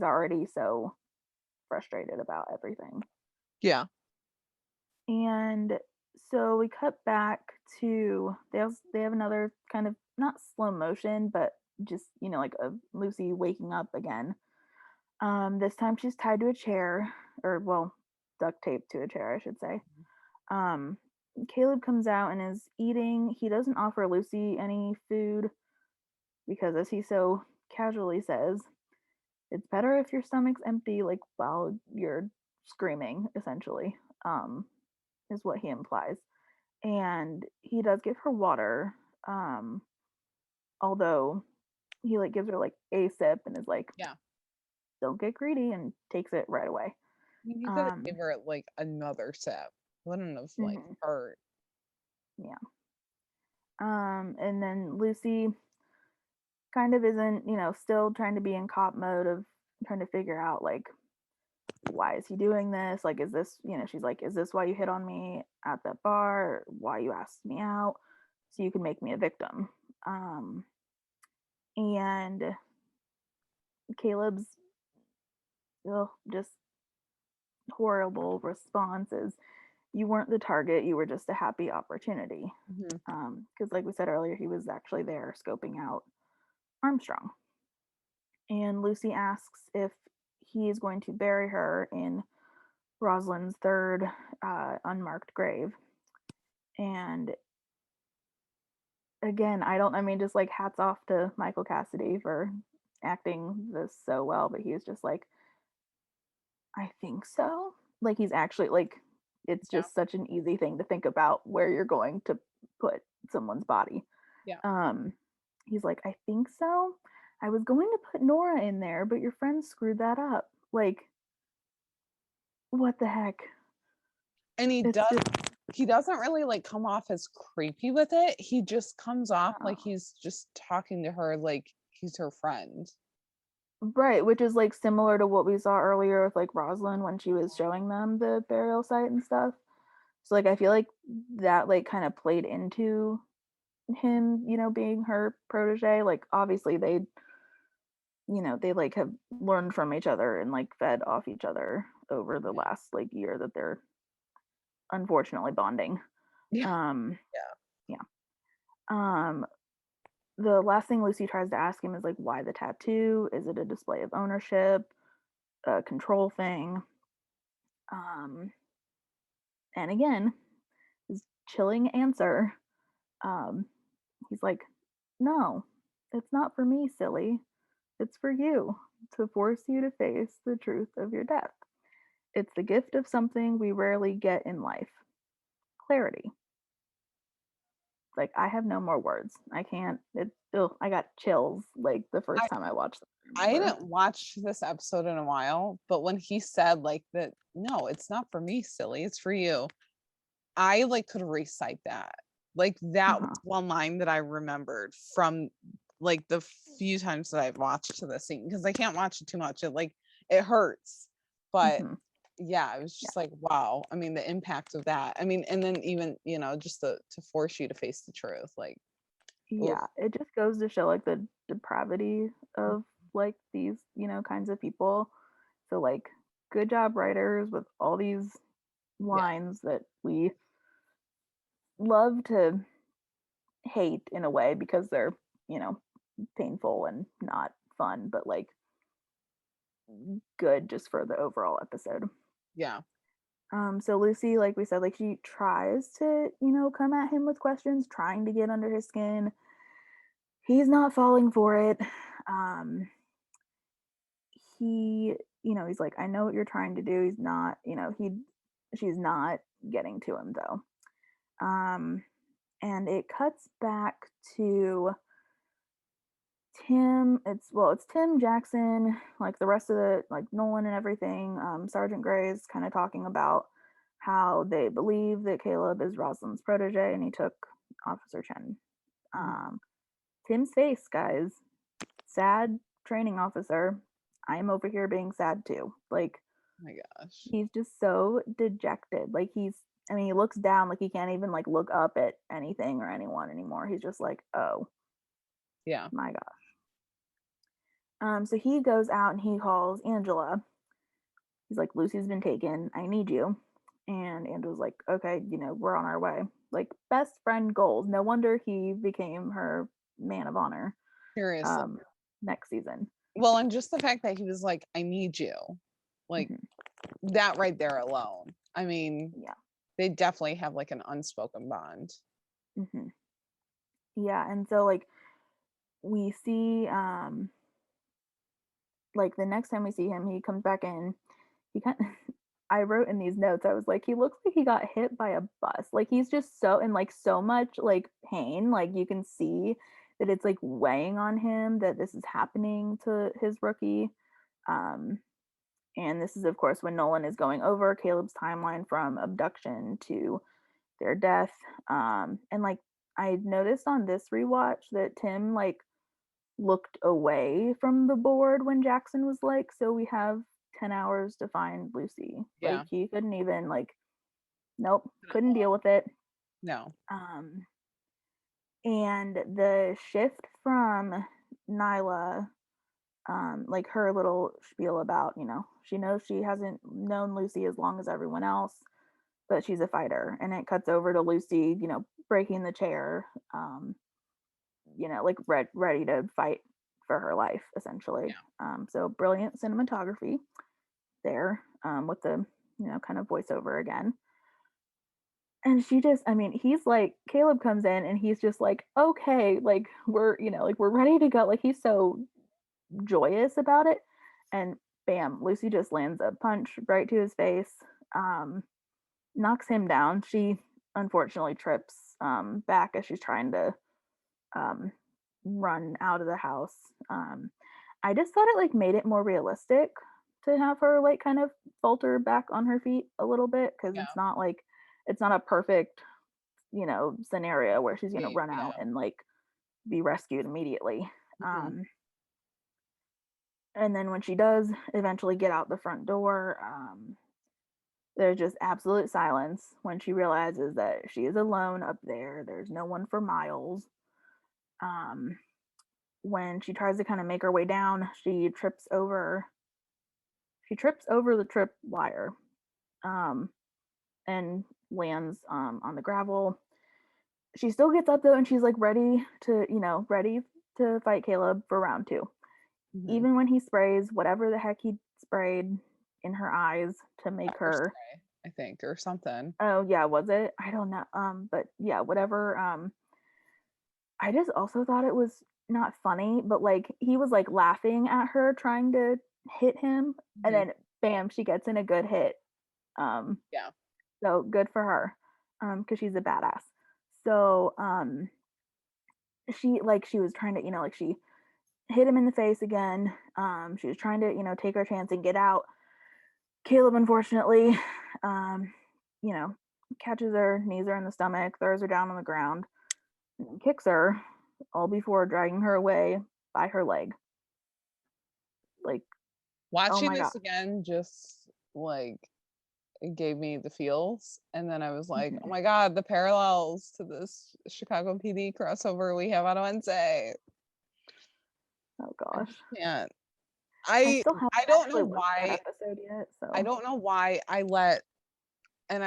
already so frustrated about everything. Yeah. And so we cut back to they have another kind of not slow motion, but just like a Lucy waking up again. This time she's tied to a chair, or well, duct taped to a chair, I should say. Um, Caleb comes out and is eating. He doesn't offer Lucy any food because, as he so casually says, it's better if your stomach's empty, like while you're screaming, essentially, is what he implies. And he does give her water, um, although he like gives her like a sip and is like, Yeah. don't get greedy, and takes it right away. mean, you could have Um, gave her like another sip. Wouldn't have like mhm, hurt. yeah. And then Lucy kind of isn't, still trying to be in cop mode of trying to figure out like why is he doing this? Like, is this, she's like, is this why you hit on me at that bar? Why you asked me out? So you can make me a victim. And Caleb's just horrible response is, you weren't the target, you were just a happy opportunity. Because like we said earlier, he was actually there scoping out Armstrong. And Lucy asks if he is going to bury her in Rosalind's third unmarked grave. And again, just like hats off to Michael Cassidy for acting this so well, but he was just like, I think so. Like, he's actually like, it's Yeah. just such an easy thing to think about where you're going to put someone's body. Yeah. He's like, I think so. I was going to put Nora in there, but your friend screwed that up. Like, what the heck? And he doesn't really like come off as creepy with it. He just comes off like he's just talking to her like he's her friend. Right, which is like similar to what we saw earlier with like Rosalind when she was showing them the burial site and stuff. So like I feel like that like kind of played into him, being her protege. Like obviously they like have learned from each other and like fed off each other over the last like year that they're unfortunately bonding. Yeah. The last thing Lucy tries to ask him is like, why the tattoo? Is it a display of ownership, a control thing? And again, his chilling answer, he's like, no, it's not for me, silly. It's for you, to force you to face the truth of your death. It's the gift of something we rarely get in life, clarity. Like, I have no more words. I can't. I got chills like the first time I watched it. I hadn't watched this episode in a while, but when he said like that, no, it's not for me, silly, it's for you. I like could recite that. Like that was one line that I remembered from like the few times that I've watched to this scene, because I can't watch it too much. It hurts. But yeah, it was just like, wow. I mean, the impact of that. I mean, and then even, just to force you to face the truth. Like, yeah, it just goes to show like the depravity of like these, kinds of people. So like, good job writers with all these lines that we love to hate in a way because they're, painful and not fun, but like good just for the overall episode. Yeah. So Lucy, like we said, like she tries to, come at him with questions, trying to get under his skin. He's not falling for it. He's like, I know what you're trying to do. He's not, she's not getting to him though. And it cuts back to Tim. It's Tim, Jackson, like the rest of the like Nolan and everything. Sergeant Gray's kind of talking about how they believe that Caleb is Rosalind's protege and he took Officer Chen. Tim's face, guys. Sad training officer. I'm over here being sad too. Like, oh my gosh. He's just so dejected. Like he looks down, like he can't even like look up at anything or anyone anymore. He's just like, oh, yeah, my gosh. So he goes out and he calls Angela. He's like, Lucy's been taken. I need you. And Angela's like, okay, we're on our way. Like, best friend goals. No wonder he became her man of honor. Seriously. Next season. Well, and just the fact that he was like, I need you. Like, that right there alone. I mean, yeah, they definitely have like an unspoken bond. Yeah, and so like we see like the next time we see him, he comes back in. He kind of, I wrote in these notes, I was like, he looks like he got hit by a bus. Like he's just so in like so much like pain. Like you can see that it's like weighing on him that this is happening to his rookie. And this is of course when Nolan is going over Caleb's timeline from abduction to their death. And like I noticed on this rewatch that Tim like looked away from the board when Jackson was like, so we have 10 hours to find Lucy. Yeah. Like he couldn't even nope, couldn't deal with it. No. And the shift from Nyla, like her little spiel about, she knows she hasn't known Lucy as long as everyone else, but she's a fighter. And it cuts over to Lucy, breaking the chair, like ready to fight for her life, essentially. So brilliant cinematography there, with the, kind of voiceover again. And she just, he's like, Caleb comes in and he's just like, okay, like we're, like we're ready to go. Like he's so joyous about it. And bam, Lucy just lands a punch right to his face, knocks him down. She unfortunately trips back as she's trying to run out of the house. I just thought it like made it more realistic to have her like kind of falter back on her feet a little bit, because it's not a perfect scenario where she's gonna run out and like be rescued immediately. And then when she does eventually get out the front door, there's just absolute silence when she realizes that she is alone up there. There's no one for miles. When she tries to kind of make her way down, she trips over the trip wire, and lands on the gravel. She still gets up though, and she's like ready to fight Caleb for round 2. Even when he sprays whatever the heck he sprayed in her eyes to make her spray, I think, or something. Oh yeah, was it? I don't know. But yeah, whatever. I just also thought it was not funny, but like he was like laughing at her trying to hit him, and then bam, she gets in a good hit. Yeah. So good for her, because she's a badass. So she was trying to, like she hit him in the face again. She was trying to, take her chance and get out. Caleb, unfortunately, catches her, knees her in the stomach, throws her down on the ground, and kicks her, all before dragging her away by her leg. Like, watching oh this again, just like it gave me the feels, and then I was like, oh my god, the parallels to this Chicago PD crossover we have on Wednesday. Oh gosh, I don't know why episode yet, so I don't know why I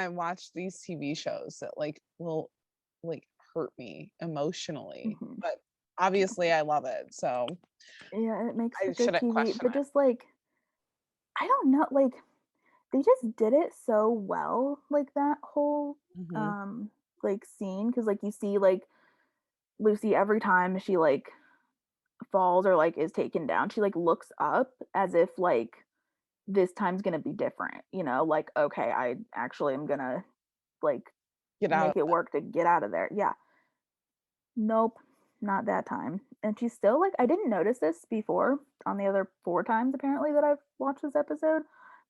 watch these TV shows that like will like hurt me emotionally, but obviously I love it, so yeah, it makes I for good shouldn't TV. question But it. just like, I don't know, like they just did it so well, like that whole like scene, because like you see like Lucy every time she like falls or like is taken down, she like looks up as if like this time's gonna be different, like okay, I actually am gonna like make it work to get out of there. Yeah, nope, not that time. And she's still like, I didn't notice this before on the other 4 times apparently that I've watched this episode,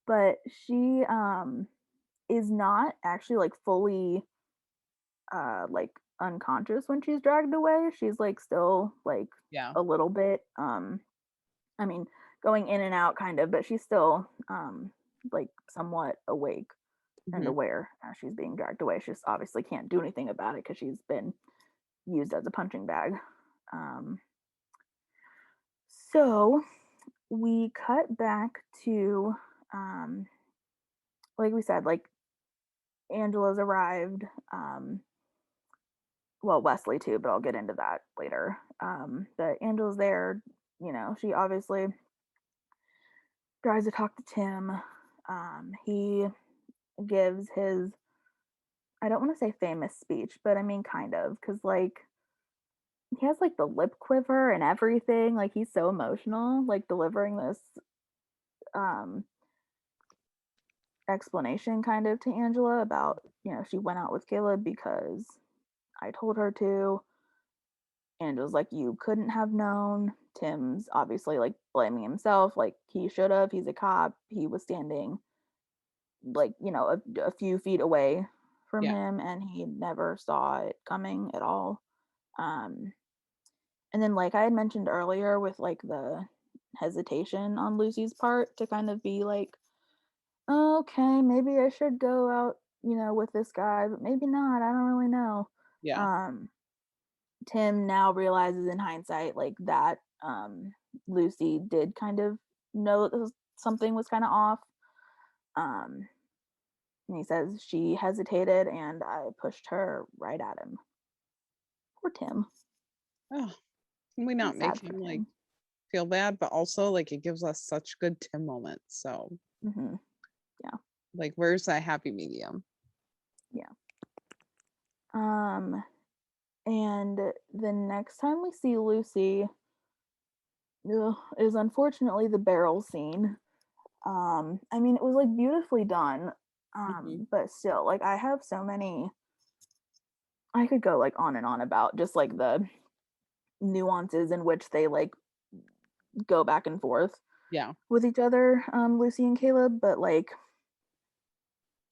but she is not actually like fully like unconscious when she's dragged away. She's like still like a little bit I mean, going in and out kind of, but she's still like somewhat awake and aware as she's being dragged away. She just obviously can't do anything about it because she's been used as a punching bag. So we cut back to like we said, like Angela's arrived. Well, Wesley too, but I'll get into that later. But Angela's there, she obviously tries to talk to Tim. He gives his, I don't want to say famous speech, but I mean kind of, because like he has like the lip quiver and everything. Like he's so emotional, like delivering this um explanation kind of to Angela about, she went out with Caleb because I told her to. Angela's like, you couldn't have known. Tim's obviously like blaming himself, like he should have. He's a cop. He was standing like, a few feet away from him, and he never saw it coming at all. And then like I had mentioned earlier with like the hesitation on Lucy's part to kind of be like, okay, maybe I should go out, with this guy, but maybe not. I don't really know. Yeah. Um, Tim now realizes in hindsight, like, that Lucy did kind of know that something was kind of off. And he says she hesitated and I pushed her right at him. Poor Tim. Oh, can we not make him like feel bad, but also like it gives us such good Tim moments. So yeah, like where's that happy medium? Yeah. And the next time we see Lucy is unfortunately the barrel scene. I mean, it was like beautifully done. But still, like, I have so many, I could go like on and on about just like the nuances in which they like go back and forth with each other, Lucy and Caleb, but like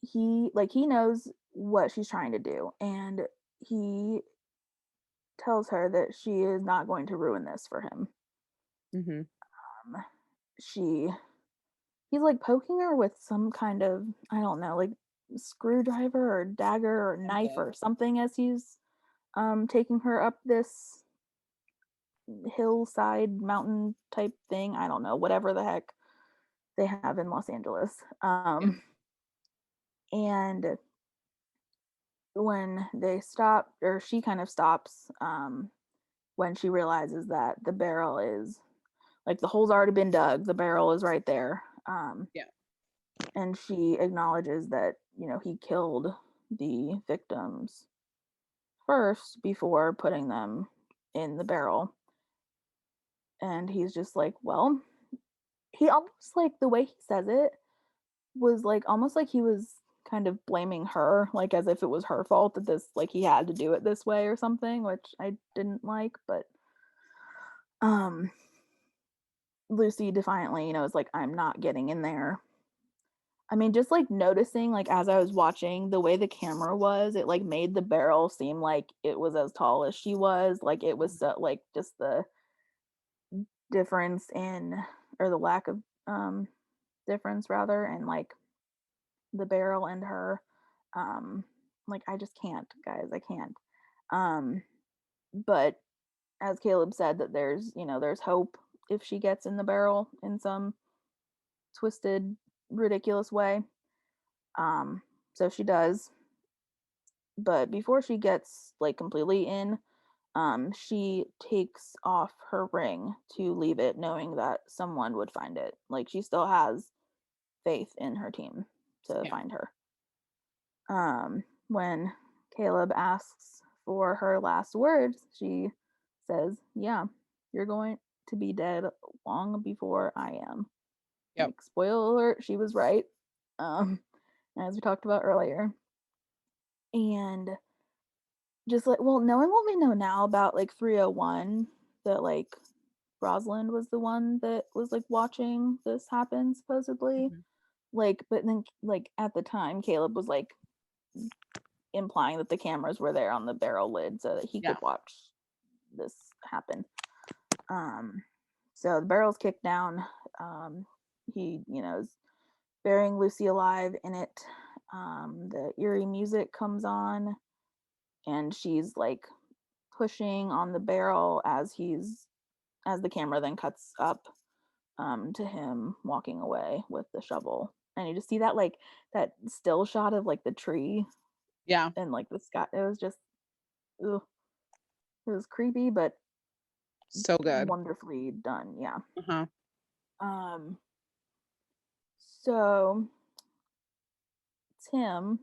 he knows what she's trying to do, and he tells her that she is not going to ruin this for him. He's like poking her with some kind of, I don't know, like screwdriver or dagger or knife or something as he's taking her up this hillside mountain type thing. I don't know, whatever the heck they have in Los Angeles. And when they stop, or she kind of stops, when she realizes that the barrel is like, the hole's already been dug, the barrel is right there. And she acknowledges that, he killed the victims first before putting them in the barrel. And he's just like, well, he almost, like, the way he says it was like almost like he was kind of blaming her, like as if it was her fault that this, like, he had to do it this way or something, which I didn't like. But Lucy defiantly, is like, I'm not getting in there. I mean, just like noticing, like, as I was watching the way the camera was, it like made the barrel seem like it was as tall as she was. Like, it was so, like, just the difference in, or the lack of difference rather, and like the barrel and her. Like, I just can't, guys, I can't. But as Caleb said, that there's hope if she gets in the barrel in some twisted, ridiculous way. So she does. But before she gets like completely in, she takes off her ring to leave it, knowing that someone would find it. Like, she still has faith in her team to find her. When Caleb asks for her last words, she says, yeah, you're going to be dead long before I am. Like, spoiler alert, she was right, as we talked about earlier. And just like, well, knowing what we know now about like 301, that like Rosalind was the one that was like watching this happen supposedly. Like, but then like at the time Caleb was like implying that the cameras were there on the barrel lid so that he could watch this happen. So the barrel's kicked down. He, is burying Lucy alive in it. The eerie music comes on, and she's like pushing on the barrel as the camera then cuts up to him walking away with the shovel. And you just see that, like, that still shot of like the tree and like the sky. It was just, it was creepy, but so good, wonderfully done. So Tim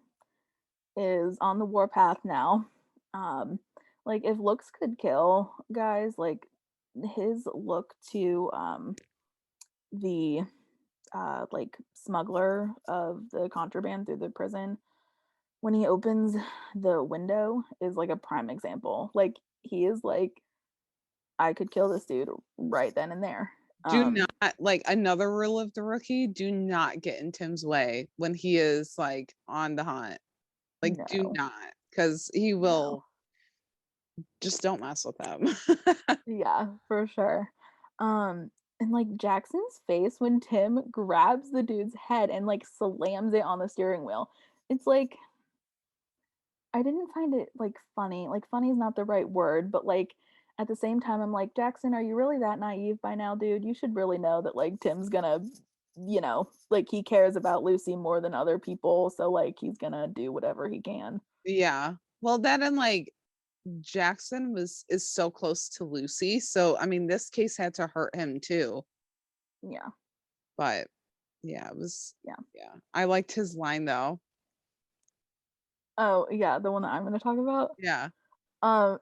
is on the warpath now. Like, if looks could kill, guys, like, his look to the like smuggler of the contraband through the prison when he opens the window is like a prime example. Like, he is like, I could kill this dude right then and there. Do not, like, another rule of the rookie, do not get in Tim's way when he is like on the hunt. Like, do not, because he will. Just don't mess with him. Yeah, for sure. And like Jackson's face when Tim grabs the dude's head and like slams it on the steering wheel. It's like I didn't find it like funny. Like funny is not the right word, but like at the same time I'm like, Jackson, are you really that naive by now, dude? You should really know that like Tim's gonna, like he cares about Lucy more than other people, so like he's gonna do whatever he can. Yeah. Well, that and like Jackson is so close to Lucy. So I mean this case had to hurt him too. Yeah. But yeah, it was Yeah. yeah. I liked his line though. Oh yeah, the one that I'm gonna talk about. Yeah.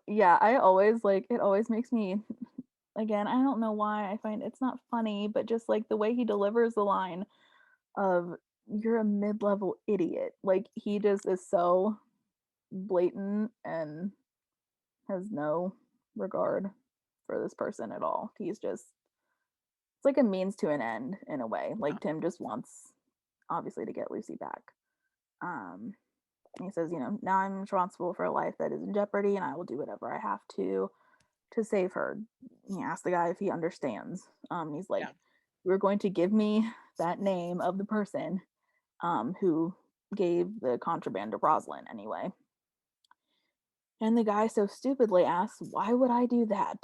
Yeah, I always like it always makes me again, I don't know why I find it's not funny, but just like the way he delivers the line of you're a mid-level idiot. Like he just is so blatant and has no regard for this person at all. He's just it's like a means to an end in a way. Like Tim just wants obviously to get Lucy back. He says, now I'm responsible for a life that is in jeopardy and I will do whatever I have to save her. He asked the guy if he understands. He's like, you're going to give me that name of the person who gave the contraband to Rosalind anyway. And the guy so stupidly asks, why would I do that?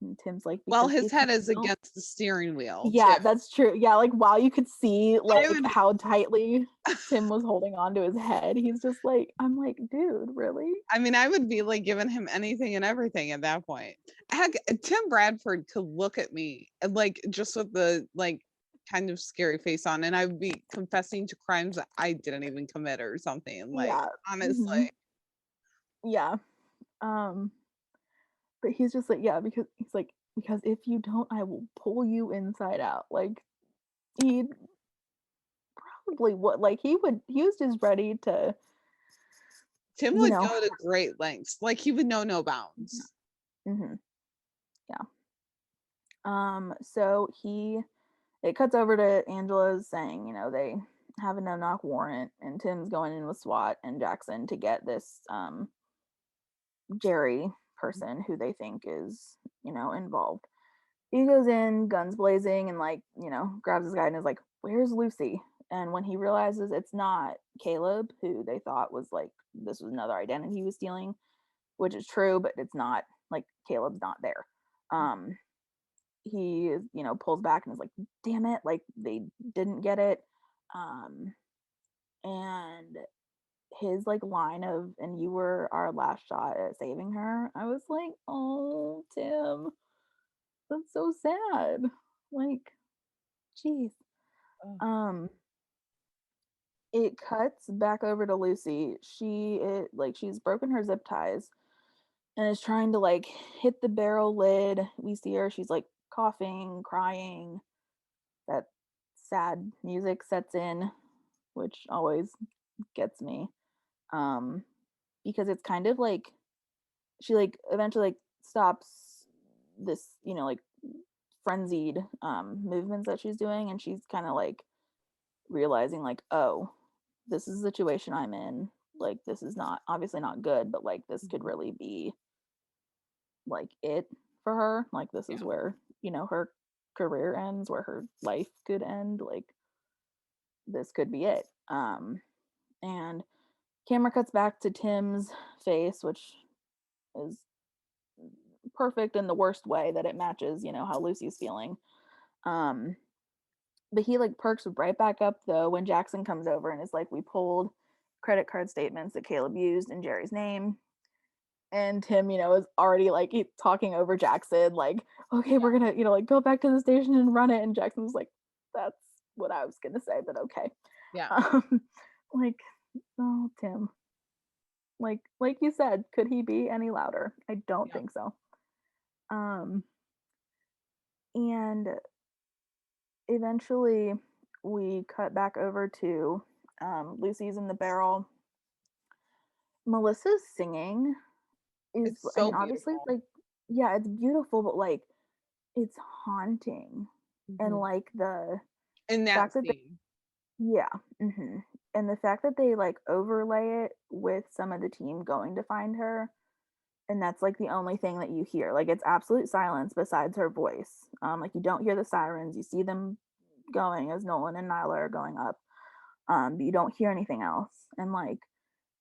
And Tim's like, Well, because his head is against the steering wheel. Yeah, too. that's true. Yeah, like while you could see like would- how tightly Tim was holding on to his head, he's just like, I'm like, dude, really? I mean, I would be like giving him anything and everything at that point. Heck, Tim Bradford could look at me and like just with the like kind of scary face on, and I would be confessing to crimes that I didn't even commit or something. Like Yeah. honestly. Yeah. But he's just like, yeah, because he's like, because if you don't, I will pull you inside out. Like he probably would like he was just ready to Tim would go to great lengths. Like he would know no bounds. Mm-hmm. Yeah. So it cuts over to Angela's saying, they have a no-knock warrant and Tim's going in with SWAT and Jackson to get this Jerry person who they think is, involved. He goes in, guns blazing, and like, grabs his guy and is like, where's Lucy? And when he realizes it's not Caleb, who they thought was like this was another identity he was stealing, which is true, but it's not, like Caleb's not there. He pulls back and is like, damn it, like they didn't get it. And his like line of, and you were our last shot at saving her, I was like, oh Tim, that's so sad. Like, jeez. It cuts back over to Lucy. She's broken her zip ties and is trying to like hit the barrel lid. We see her, she's like coughing, crying. That sad music sets in, which always gets me. Because it's kind of like she like eventually like stops this, like frenzied movements that she's doing, and she's kind of like realizing like, oh, this is the situation I'm in. Like this is not obviously not good, but like this could really be like it for her. Like this is where, her career ends, where her life could end. Like this could be it. And camera cuts back to Tim's face, which is perfect in the worst way that it matches, how Lucy's feeling. But he like perks right back up though when Jackson comes over and is like, we pulled credit card statements that Caleb used in Jerry's name. And Tim, is already like talking over Jackson, like, okay, we're gonna, like go back to the station and run it. And Jackson's like, that's what I was gonna say, but okay. Yeah. Like, oh Tim. Like you said, could he be any louder? I don't think so. And eventually we cut back over to Lucy's in the barrel. Melissa's singing is, It's I so mean, obviously, beautiful. like, yeah, it's beautiful, but like, it's haunting. And like the in that fact that scene. yeah, and the fact that they like overlay it with some of the team going to find her and that's like the only thing that you hear. Like it's absolute silence besides her voice. Like you don't hear the sirens. You see them going as Nolan and Nyla are going up. But you don't hear anything else. And like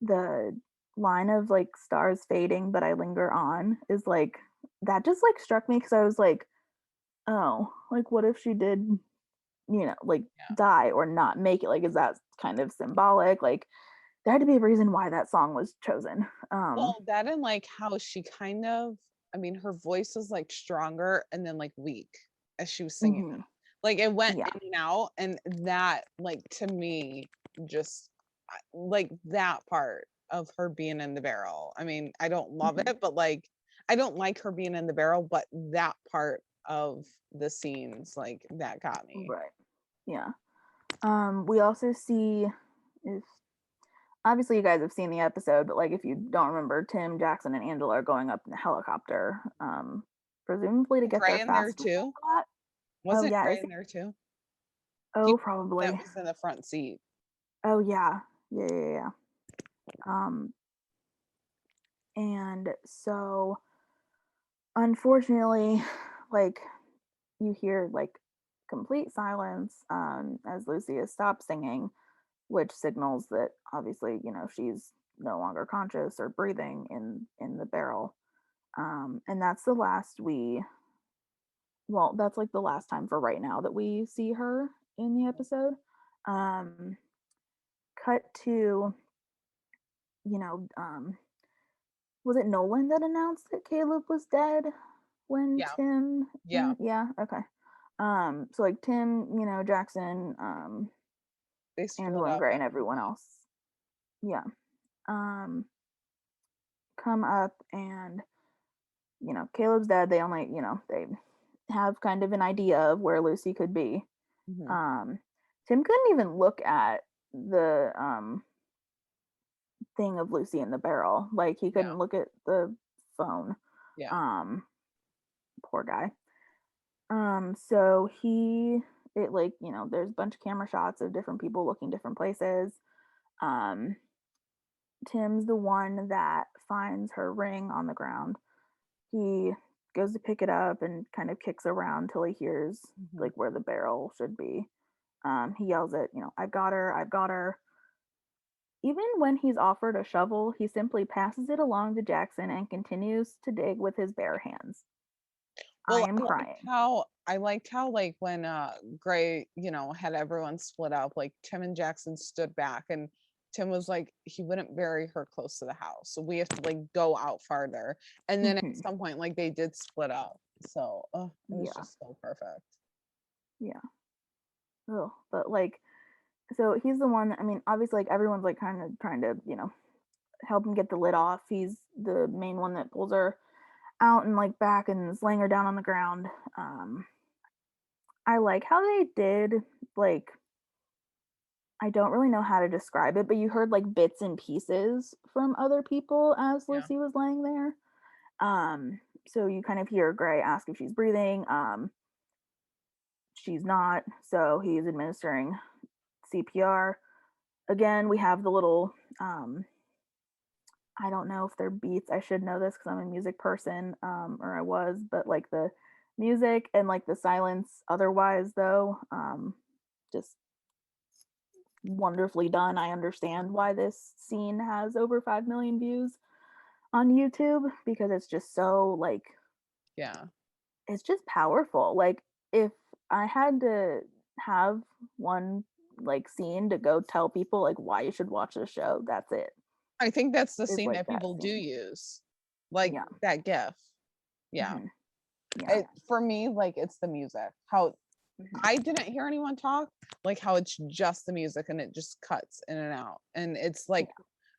the line of like stars fading, but I linger on is like that just like struck me because I was like, oh, like what if she did, like Yeah. die or not make it? Like, is that kind of symbolic? Like there had to be a reason why that song was chosen. Well, that and like how she kind of, I mean, her voice was like stronger and then like weak as she was singing. Mhm. Like it went Yeah. in and out, and that like to me just like that part of her being in the barrel. I mean, I don't love Mhm. it, but like I don't like her being in the barrel, but that part of the scenes like that got me. Right. Yeah. We also see, if obviously you guys have seen the episode, but like if you don't remember, Tim, Jackson, and Angela are going up in a helicopter, presumably to get Gray their in there fast food too. spot. Oh Wasn't yeah, Gray is in it? there too? He Oh, that probably. was in the front seat. Oh yeah, yeah, yeah, yeah. Um, and so unfortunately, like you hear like complete silence as Lucia stops singing, which signals that obviously she's no longer conscious or breathing in the barrel. And that's the last that's like the last time for right now that we see her in the episode. um Cut to, you know um was it Nolan that announced that Caleb was dead when Yeah. Tim Yeah. and yeah, okay. So like Tim, Jackson, They split Angela and up Gray at and one everyone point. else, yeah, um come up, and Caleb's dead. They only, they have kind of an idea of where Lucy could be. Mhm. um Tim couldn't even look at the thing of Lucy in the barrel. Like he Yeah. couldn't look at the phone. Yeah. um Poor guy. So it like, there's a bunch of camera shots of different people looking different places. um Tim's the one that finds her ring on the ground. He goes to pick it up and kind of kicks around till he hears Mhm. like where the barrel should be. He yells it, I've got her, I've got her. Even when he's offered a shovel, he simply passes it along to Jackson and continues to dig with his bare hands. I Well, am crying. I liked how like when Gray, had everyone split up, like Tim and Jackson stood back and Tim was like he wouldn't bury her close to the house. So we have to like go out farther. And then at Mhm. some point like they did split up. So it was Yeah, just so perfect. yeah. Ugh. But like, so he's the one. I mean, obviously, like everyone's like kind of trying to, help him get the lid off. He's the main one that pulls her out and like back and is laying her down on the ground. Um, I like how they did like, I don't really know how to describe it, but you heard like bits and pieces from other people as Yeah. Lucy was laying there. So you kind of hear Gray ask if she's breathing. She's not, so he's administering CPR. Again, we have the little I don't know if they're beats. I should know this because I'm a music person, or I was, but like the music and like the silence otherwise though, just wonderfully done. I understand why this scene has over 5 million views on YouTube because it's just so like Yeah. it's just powerful. Like if I had to have one like scene to go tell people like why you should watch the show, that's it. I think that's the Is scene like that that people do scene. use. Like Yeah. that gif. Yeah. Hmm. Yeah. For me, like it's the music. How Hmm. I didn't hear anyone talk, like how it's just the music and it just cuts in and out. And it's like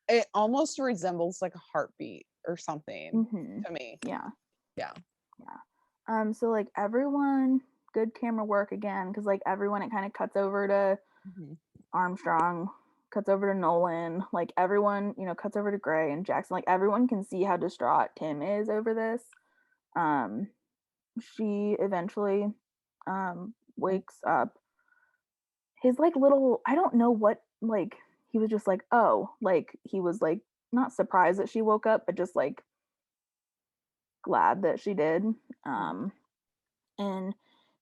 Yeah. it almost resembles like a heartbeat or something Hmm. to me. Yeah. Yeah. Yeah. So like everyone, good camera work again, because like everyone, it kind of cuts over to Mhm. Armstrong, cuts over to Nolan, like everyone, cuts over to Gray and Jackson. Like everyone can see how distraught Tim is over this. Um, she eventually wakes up. His like little, I don't know what, like he was just like, oh, like he was like not surprised that she woke up, but just like glad that she did. And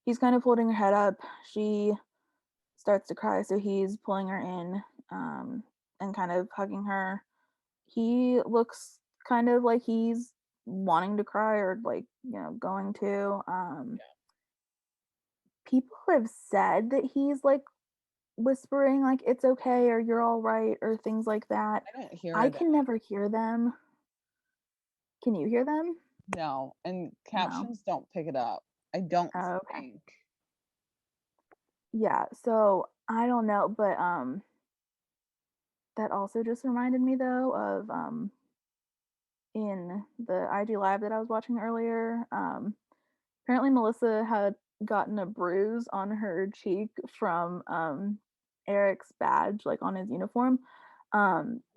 he's kind of holding her head up. She starts to cry, so he's pulling her in, and kind of hugging her. He looks kind of like he's wanting to cry or like, going to. People have said that he's like whispering like it's okay or you're all right or things like that. I don't hear I it. can never hear them. Can you hear them? No, and No. captions don't pick it up. I don't Oh, okay. think. Yeah, so I don't know, but that also just reminded me though of in the IG live that I was watching earlier, apparently Melissa had gotten a bruise on her cheek from Eric's badge, like on his uniform,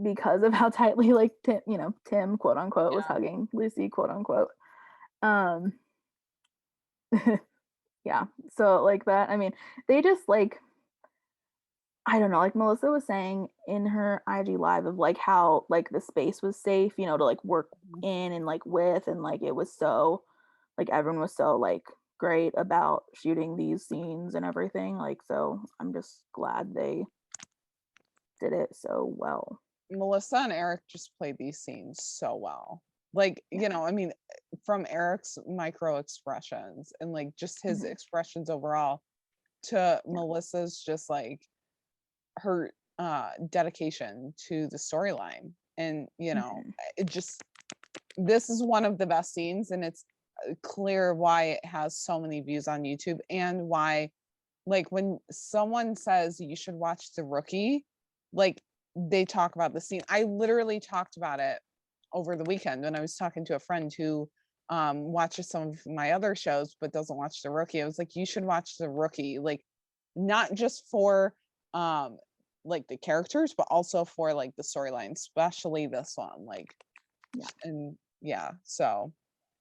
because of how tightly like Tim quote unquote was Yeah. hugging Lucy quote unquote. Um yeah. So like that, I mean, they just like, I don't know, like Melissa was saying in her IG live of like how like the space was safe, to like work Mhm. in and like with, and like it was so like everyone was so like great about shooting these scenes and everything. Like, so I'm just glad they did it so well. Melissa and Eric just played these scenes so well. Like, Yeah. I mean, from Eric's micro expressions and like just his Mhm. expressions overall to Yeah. Melissa's just like her dedication to the storyline. And, Mhm. it just, this is one of the best scenes, and it's clear why it has so many views on YouTube and why, like, when someone says you should watch The Rookie, like, they talk about the scene. I literally talked about it over the weekend when I was talking to a friend who watches some of my other shows but doesn't watch The Rookie. I was like, you should watch The Rookie, like, not just for um like the characters, but also for like the storyline, especially this one. Like, Yeah, and yeah, so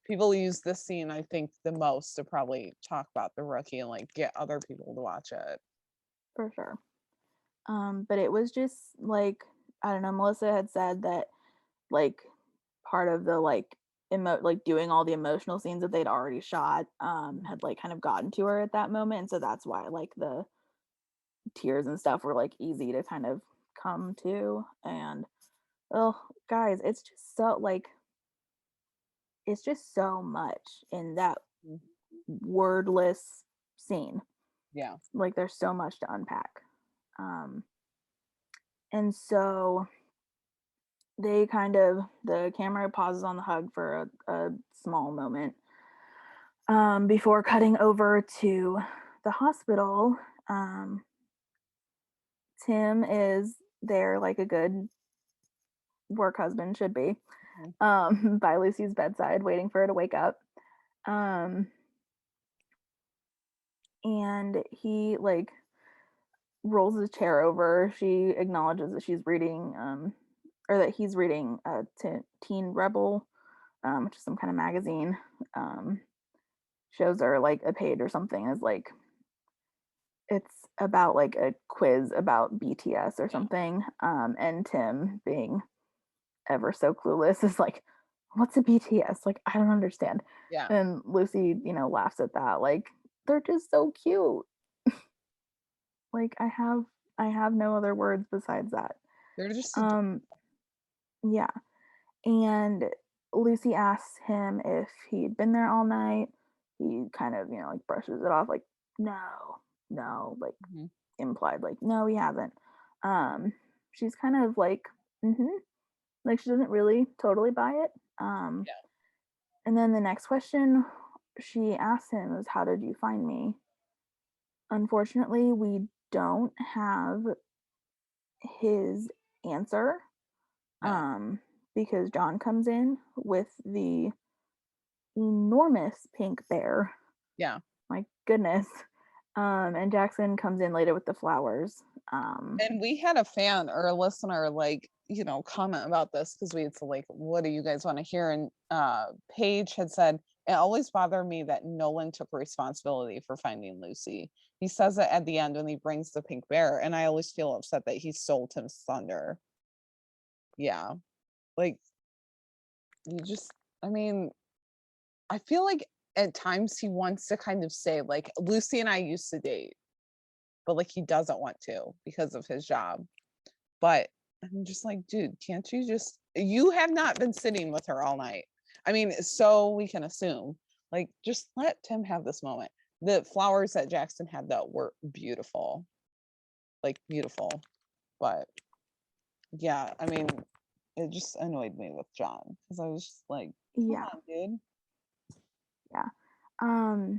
people use this scene, I think, the most to probably talk about The Rookie and like get other people to watch it. for sure. But it was just like, I don't know, Melissa had said that like part of the like like doing all the emotional scenes that they'd already shot had like kind of gotten to her at that moment, and so that's why like the tears and stuff were like easy to kind of come to. And oh guys, it's just so much in that Mhm. wordless scene. Yeah. Like there's so much to unpack. um and so the camera pauses on the hug for a small moment, before cutting over to the hospital. um Tim is there like a good work husband should be, Mhm. by Lucy's bedside, waiting for her to wake up. Um, and he like rolls his chair over. She acknowledges that she's reading, or that he's reading Teen Rebel, which is some kind of magazine. Um, Shows her like a page or something, is like it's about like a quiz about BTS or Yeah. something. And Tim, being ever so clueless, is like, what's a BTS? Like, I don't understand. Yeah. And Lucy, laughs at that. Like, they're just so cute. Like, I have no other words besides that. They're just Um, yeah. And Lucy asks him if he'd been there all night. He kind of, like brushes it off, like, no, no, like Mhm. implied, like, no, he hasn't. Um, she's kind of like, mm-hmm. Like she doesn't really totally buy it. Um, Yeah. and then the next question she asks him is, how did you find me? Unfortunately, we don't have his answer, No. because John comes in with the enormous pink bear. Yeah. My goodness. And Jackson comes in later with the flowers. And we had a fan or a listener, like, comment about this because we had to, like, what do you guys want to hear? And Paige had said, it always bothered me that Nolan took responsibility for finding Lucy. He says it at the end when he brings the pink bear, and I always feel upset that he stole Tim's thunder. Yeah. Like, you just, I mean, I feel like at times he wants to kind of say like Lucy and I used to date, but like he doesn't want to because of his job. But I'm just like, dude, can't you just, you have not been sitting with her all night. I mean, so we can assume, like, just let Tim have this moment. The flowers that Jackson had though were beautiful, like beautiful. But yeah, I mean, it just annoyed me with John because I was just like, come Yeah. on, dude. Yeah.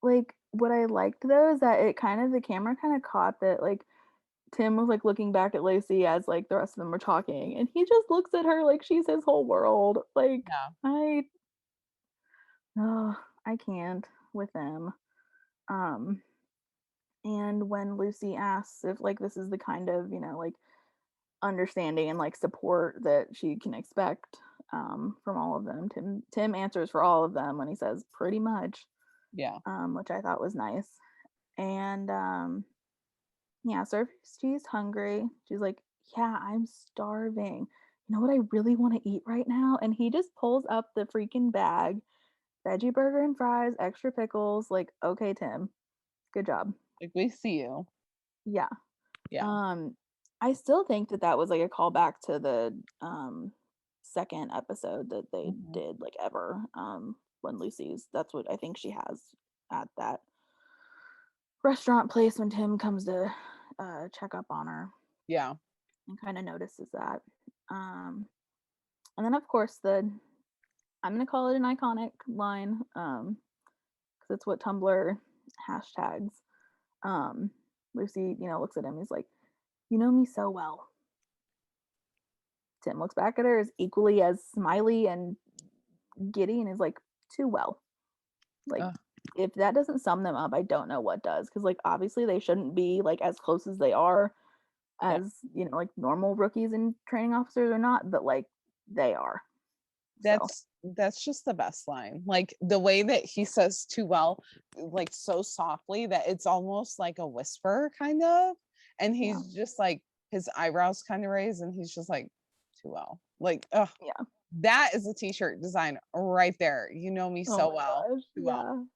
Like what I liked though is that it kind of, the camera kind of caught that like Tim was like looking back at Lacey as like the rest of them were talking, and he just looks at her like she's his whole world. Like Yeah. Oh, I can't with them. Um, and when Lucy asks if like this is the kind of, like understanding and like support that she can expect from all of them, Tim answers for all of them when he says pretty much, Yeah. which I thought was nice. And yeah, so if she's hungry, she's like, yeah, I'm starving. You know what I really want to eat right now? And he just pulls up the freaking bag, veggie burger and fries, extra pickles. Like, okay, Tim, good job. Like we see you. Yeah. Yeah. I still think that that was like a callback to the second episode that they Mhm. did like ever. When Lucy's, that's what I think she has at that restaurant place when Tim comes to check up on her Yeah. and kind of notices that. And then of course the, I'm gonna call it an iconic line, because it's what Tumblr hashtags. Lucy, looks at him. He's like, "You know me so well." Tim looks back at her, is equally as smiley and giddy, and is like, "Too well." Like, Ugh. if that doesn't sum them up, I don't know what does. Because like obviously they shouldn't be like as close as they are, Yeah. as like normal rookies and training officers are not, but like they are. So That's just the best line. Like the way that he says too well, like so softly that it's almost like a whisper kind of. And yeah, he's just like his eyebrows kind of raised and he's just like too well. Like, oh, yeah. that is a t-shirt design right there. You know me Oh so my well. gosh, Too well.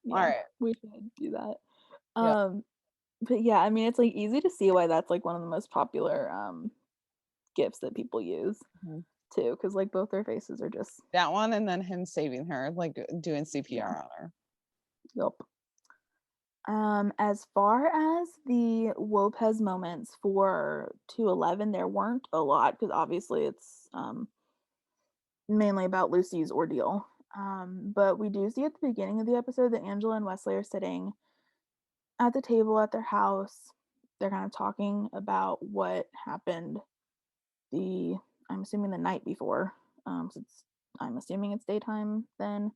yeah, All yeah. right. We should do that. Yeah. But yeah, I mean, it's like easy to see why that's like one of the most popular gifts that people use Mhm. too, because like both their faces are just, That one and then him saving her, like doing yeah, CPR on her. yep. As far as the Lopez moments for 211, there weren't a lot because obviously it's mainly about Lucy's ordeal. But we do see at the beginning of the episode that Angela and Wesley are sitting at the table at their house. They're kind of talking about what happened the, I'm assuming the night before. Since I'm assuming it's daytime then.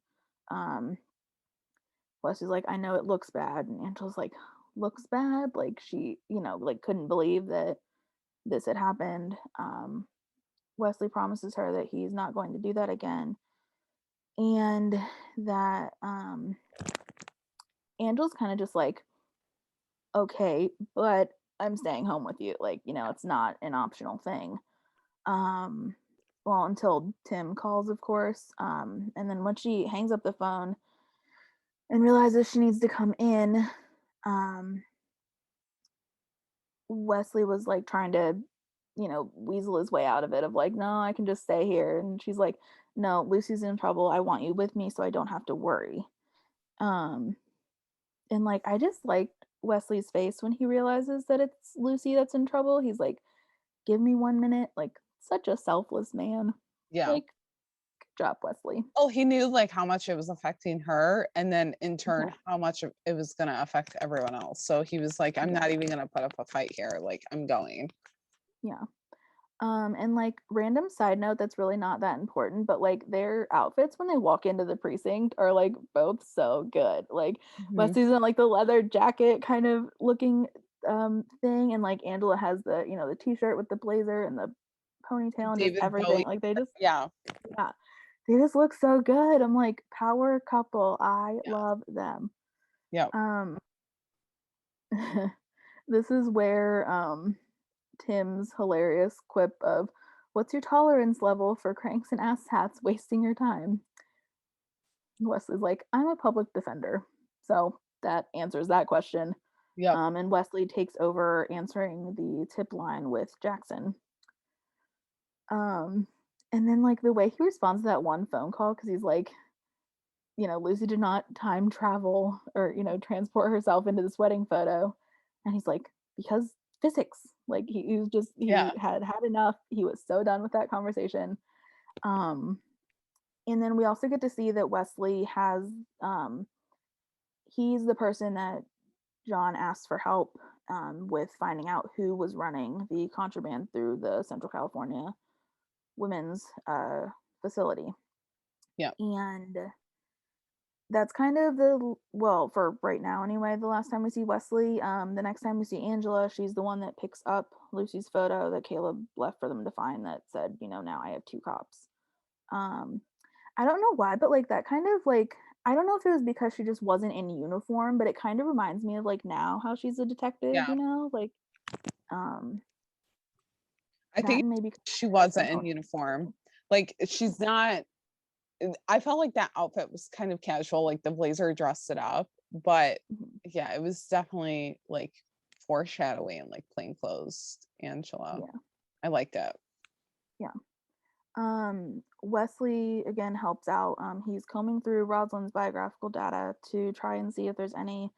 Um, Wesley's like, I know it looks bad. And Angela's like, looks bad? Like she, like couldn't believe that this had happened. Wesley promises her that he's not going to do that again. And that Angela's kind of just like, okay, but I'm staying home with you. Like, it's not an optional thing. Well, until Tim calls, of course. And then when she hangs up the phone and realizes she needs to come in, um, Wesley was like trying to, weasel his way out of it of like, no, I can just stay here. And she's like, no, Lucy's in trouble. I want you with me so I don't have to worry. Um, and like, I just liked Wesley's face when he realizes that it's Lucy that's in trouble. He's like, give me 1 minute. Like, such a selfless man. Yeah. Like, good job, Wesley. Oh, he knew like how much it was affecting her, and then in turn Yeah. how much it was going to affect everyone else. So he was like, I'm Yeah. not even going to put up a fight here. Like I'm going. Yeah. And like random side note that's really not that important, but like their outfits when they walk into the precinct are like both so good. Like Mhm. Wesley's in like the leather jacket kind of looking thing, and like Angela has the, the t-shirt with the blazer and the ponytail and just David everything. Bowie. Like they just, Yeah. yeah, they just look so good. I'm like, power couple. I Yeah. love them. Yeah. Um this is where Tim's hilarious quip of What's your tolerance level for cranks and asshats wasting your time? Wesley's like, I'm a public defender. So that answers that question. Yep. And Wesley takes over answering the tip line with Jackson. And then like the way he responds to that one phone call, because he's like, Lucy did not time travel or, transport herself into this wedding photo. And he's like, because physics. Like he was just, he had enough. He was so done with that conversation. And then we also get to see that Wesley has, he's the person that John asked for help with finding out who was running the contraband through the Central California women's facility. Yeah. And that's kind of for right now anyway, the last time we see Wesley. The next time we see Angela, she's the one that picks up Lucy's photo that Caleb left for them to find that said, now I have 2 cops. I don't know why, but like that kind of like, I don't know if it was because she just wasn't in uniform, but it kind of reminds me of like now how she's a detective, like I think maybe she wasn't in uniform. Like she's not. I felt like that outfit was kind of casual, like the blazer dressed it up, but yeah, it was definitely like foreshadowing, like plainclothes Angela. Yeah. I liked it. Yeah. Wesley again helps out. He's combing through Rosalind's biographical data to try and see if there's any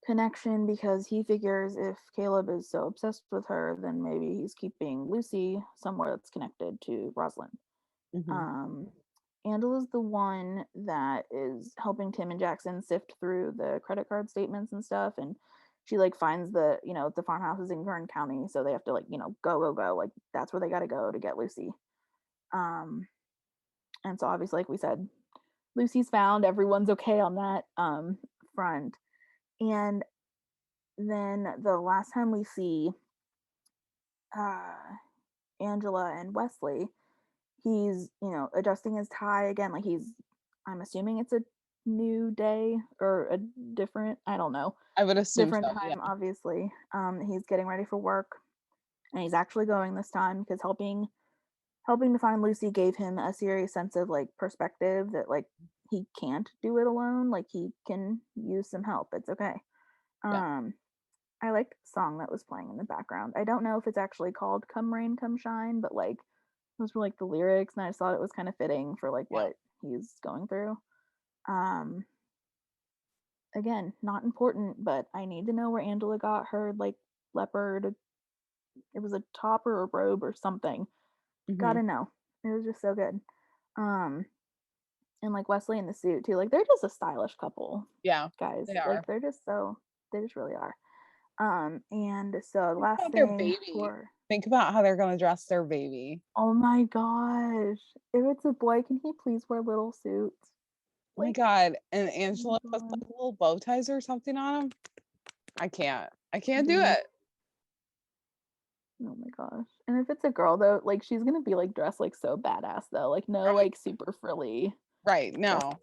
connection, because he figures if Caleb is so obsessed with her, then maybe he's keeping Lucy somewhere that's connected to Rosalind. Angela's the one that is helping Tim and Jackson sift through the credit card statements and stuff, and she like finds the the farmhouse is in Kern County, so they have to like go, like that's where they got to go to get Lucy. And so obviously, like we said, Lucy's found, everyone's okay on that front. And then the last time we see Angela and Wesley, he's adjusting his tie again, like I'm assuming it's a new day or a different, I don't know, I would assume different so, time, yeah. obviously. He's getting ready for work, and he's actually going this time because helping to find Lucy gave him a serious sense of like perspective that like he can't do it alone, like he can use some help, it's okay. I liked the song that was playing in the background. I don't know if it's actually called Come Rain Come Shine, but like those were like the lyrics, and I just thought it was kind of fitting for like what he's going through. Again, not important, but I need to know where Angela got her like leopard, it was a top or a robe or something. Gotta know. It was just so good. And like Wesley in the suit too, like they're just a stylish couple. Yeah, guys, they are. like they just really are. And so the last their thing baby. Think about how they're gonna dress their baby. Oh my gosh, if it's a boy, can he please wear little suits? Oh my god. And Angela puts like little bow ties or something on him. I can't do it. Oh my gosh. And if it's a girl though, like she's gonna be like dressed like so badass though, like no like super frilly. Right, no.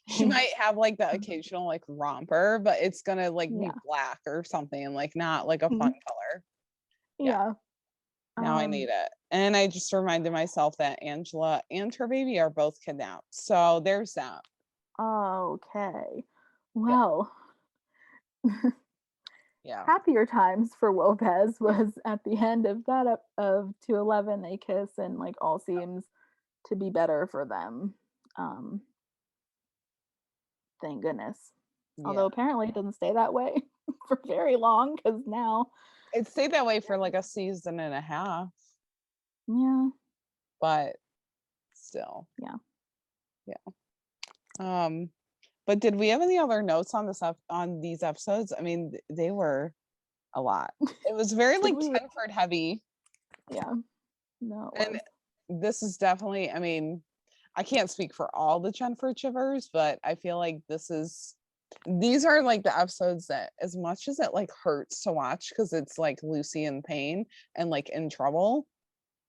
She might have like the occasional like romper, but it's gonna like be black or something, like not like a fun color. Yeah. Now I need it. And I just reminded myself that Angela and her baby are both kidnapped. So there's that. Okay. Well. Yeah. Happier times for Lopez was at the end of that of 211 they kiss, and like all seems to be better for them. Thank goodness. Although apparently it doesn't stay that way for very long, because now it stayed that way for like a season and a half. Yeah. But still. Yeah. But did we have any other notes on on these episodes? I mean, they were a lot. It was very like Chenford heavy. Yeah. No. And this is definitely, I mean, I can't speak for all the Chenford shivers, but I feel like these are like the episodes that, as much as it like hurts to watch because it's like Lucy in pain and like in trouble,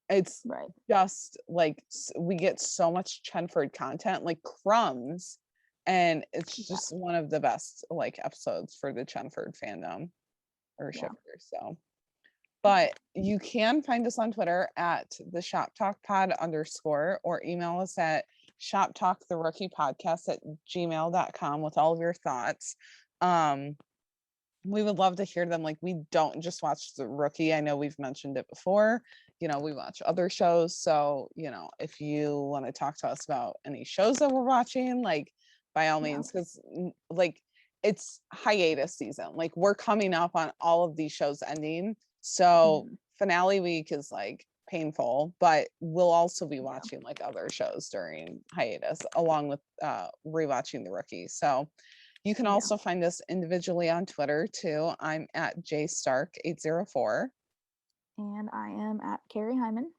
it's just like we get so much Chenford content, like crumbs, and it's just one of the best like episodes for the Chenford fandom or shippers. So But you can find us on Twitter at the Shop Talk Pod _ or email us at shoptalktherookiepodcast@gmail.com with all of your thoughts. We would love to hear them. Like, we don't just watch The Rookie. I know we've mentioned it before. You know, we watch other shows. So, you know, if you want to talk to us about any shows that we're watching, like, by all Yeah. means, because like it's hiatus season. Like, we're coming up on all of these shows ending. So finale week is like painful, but we'll also be watching like other shows during hiatus, along with rewatching The Rookie. So you can also find us individually on Twitter too. I'm at jstark804. And I am at Carrie Hyman.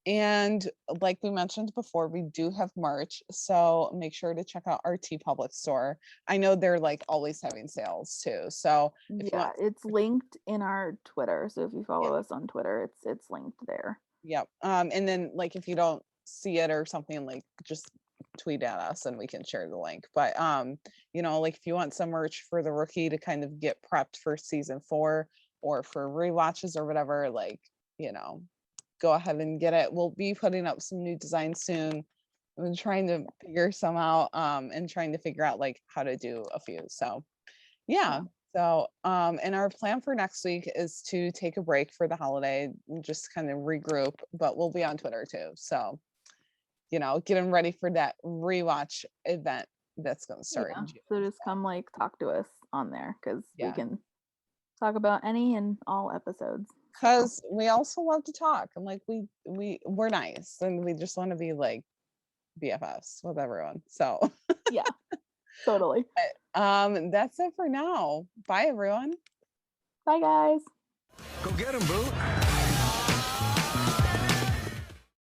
And like we mentioned before, we do have merch. So make sure to check out our T Public store. I know they're like always having sales too. So if you want, it's linked in our Twitter. So if you follow us on Twitter, it's linked there. yep. And then like if you don't see it or something, like just tweet at us and we can share the link. But you know, like if you want some merch for The Rookie to kind of get prepped for season 4 or for rewatches or whatever, like, you know, go ahead and get it. We'll be putting up some new designs soon. I've been trying to figure some out and trying to figure out like how to do a few. So yeah. So and our plan for next week is to take a break for the holiday and just kind of regroup, but we'll be on Twitter too. So, you know, getting ready for that rewatch event that's going to start in June. So just come like talk to us on there because Yeah. we can talk about any and all episodes. Because we also love to talk and like we're nice and we just want to be like BFFs with everyone. So yeah, totally. But, that's it for now. Bye everyone. Bye guys. Go get 'em, boo.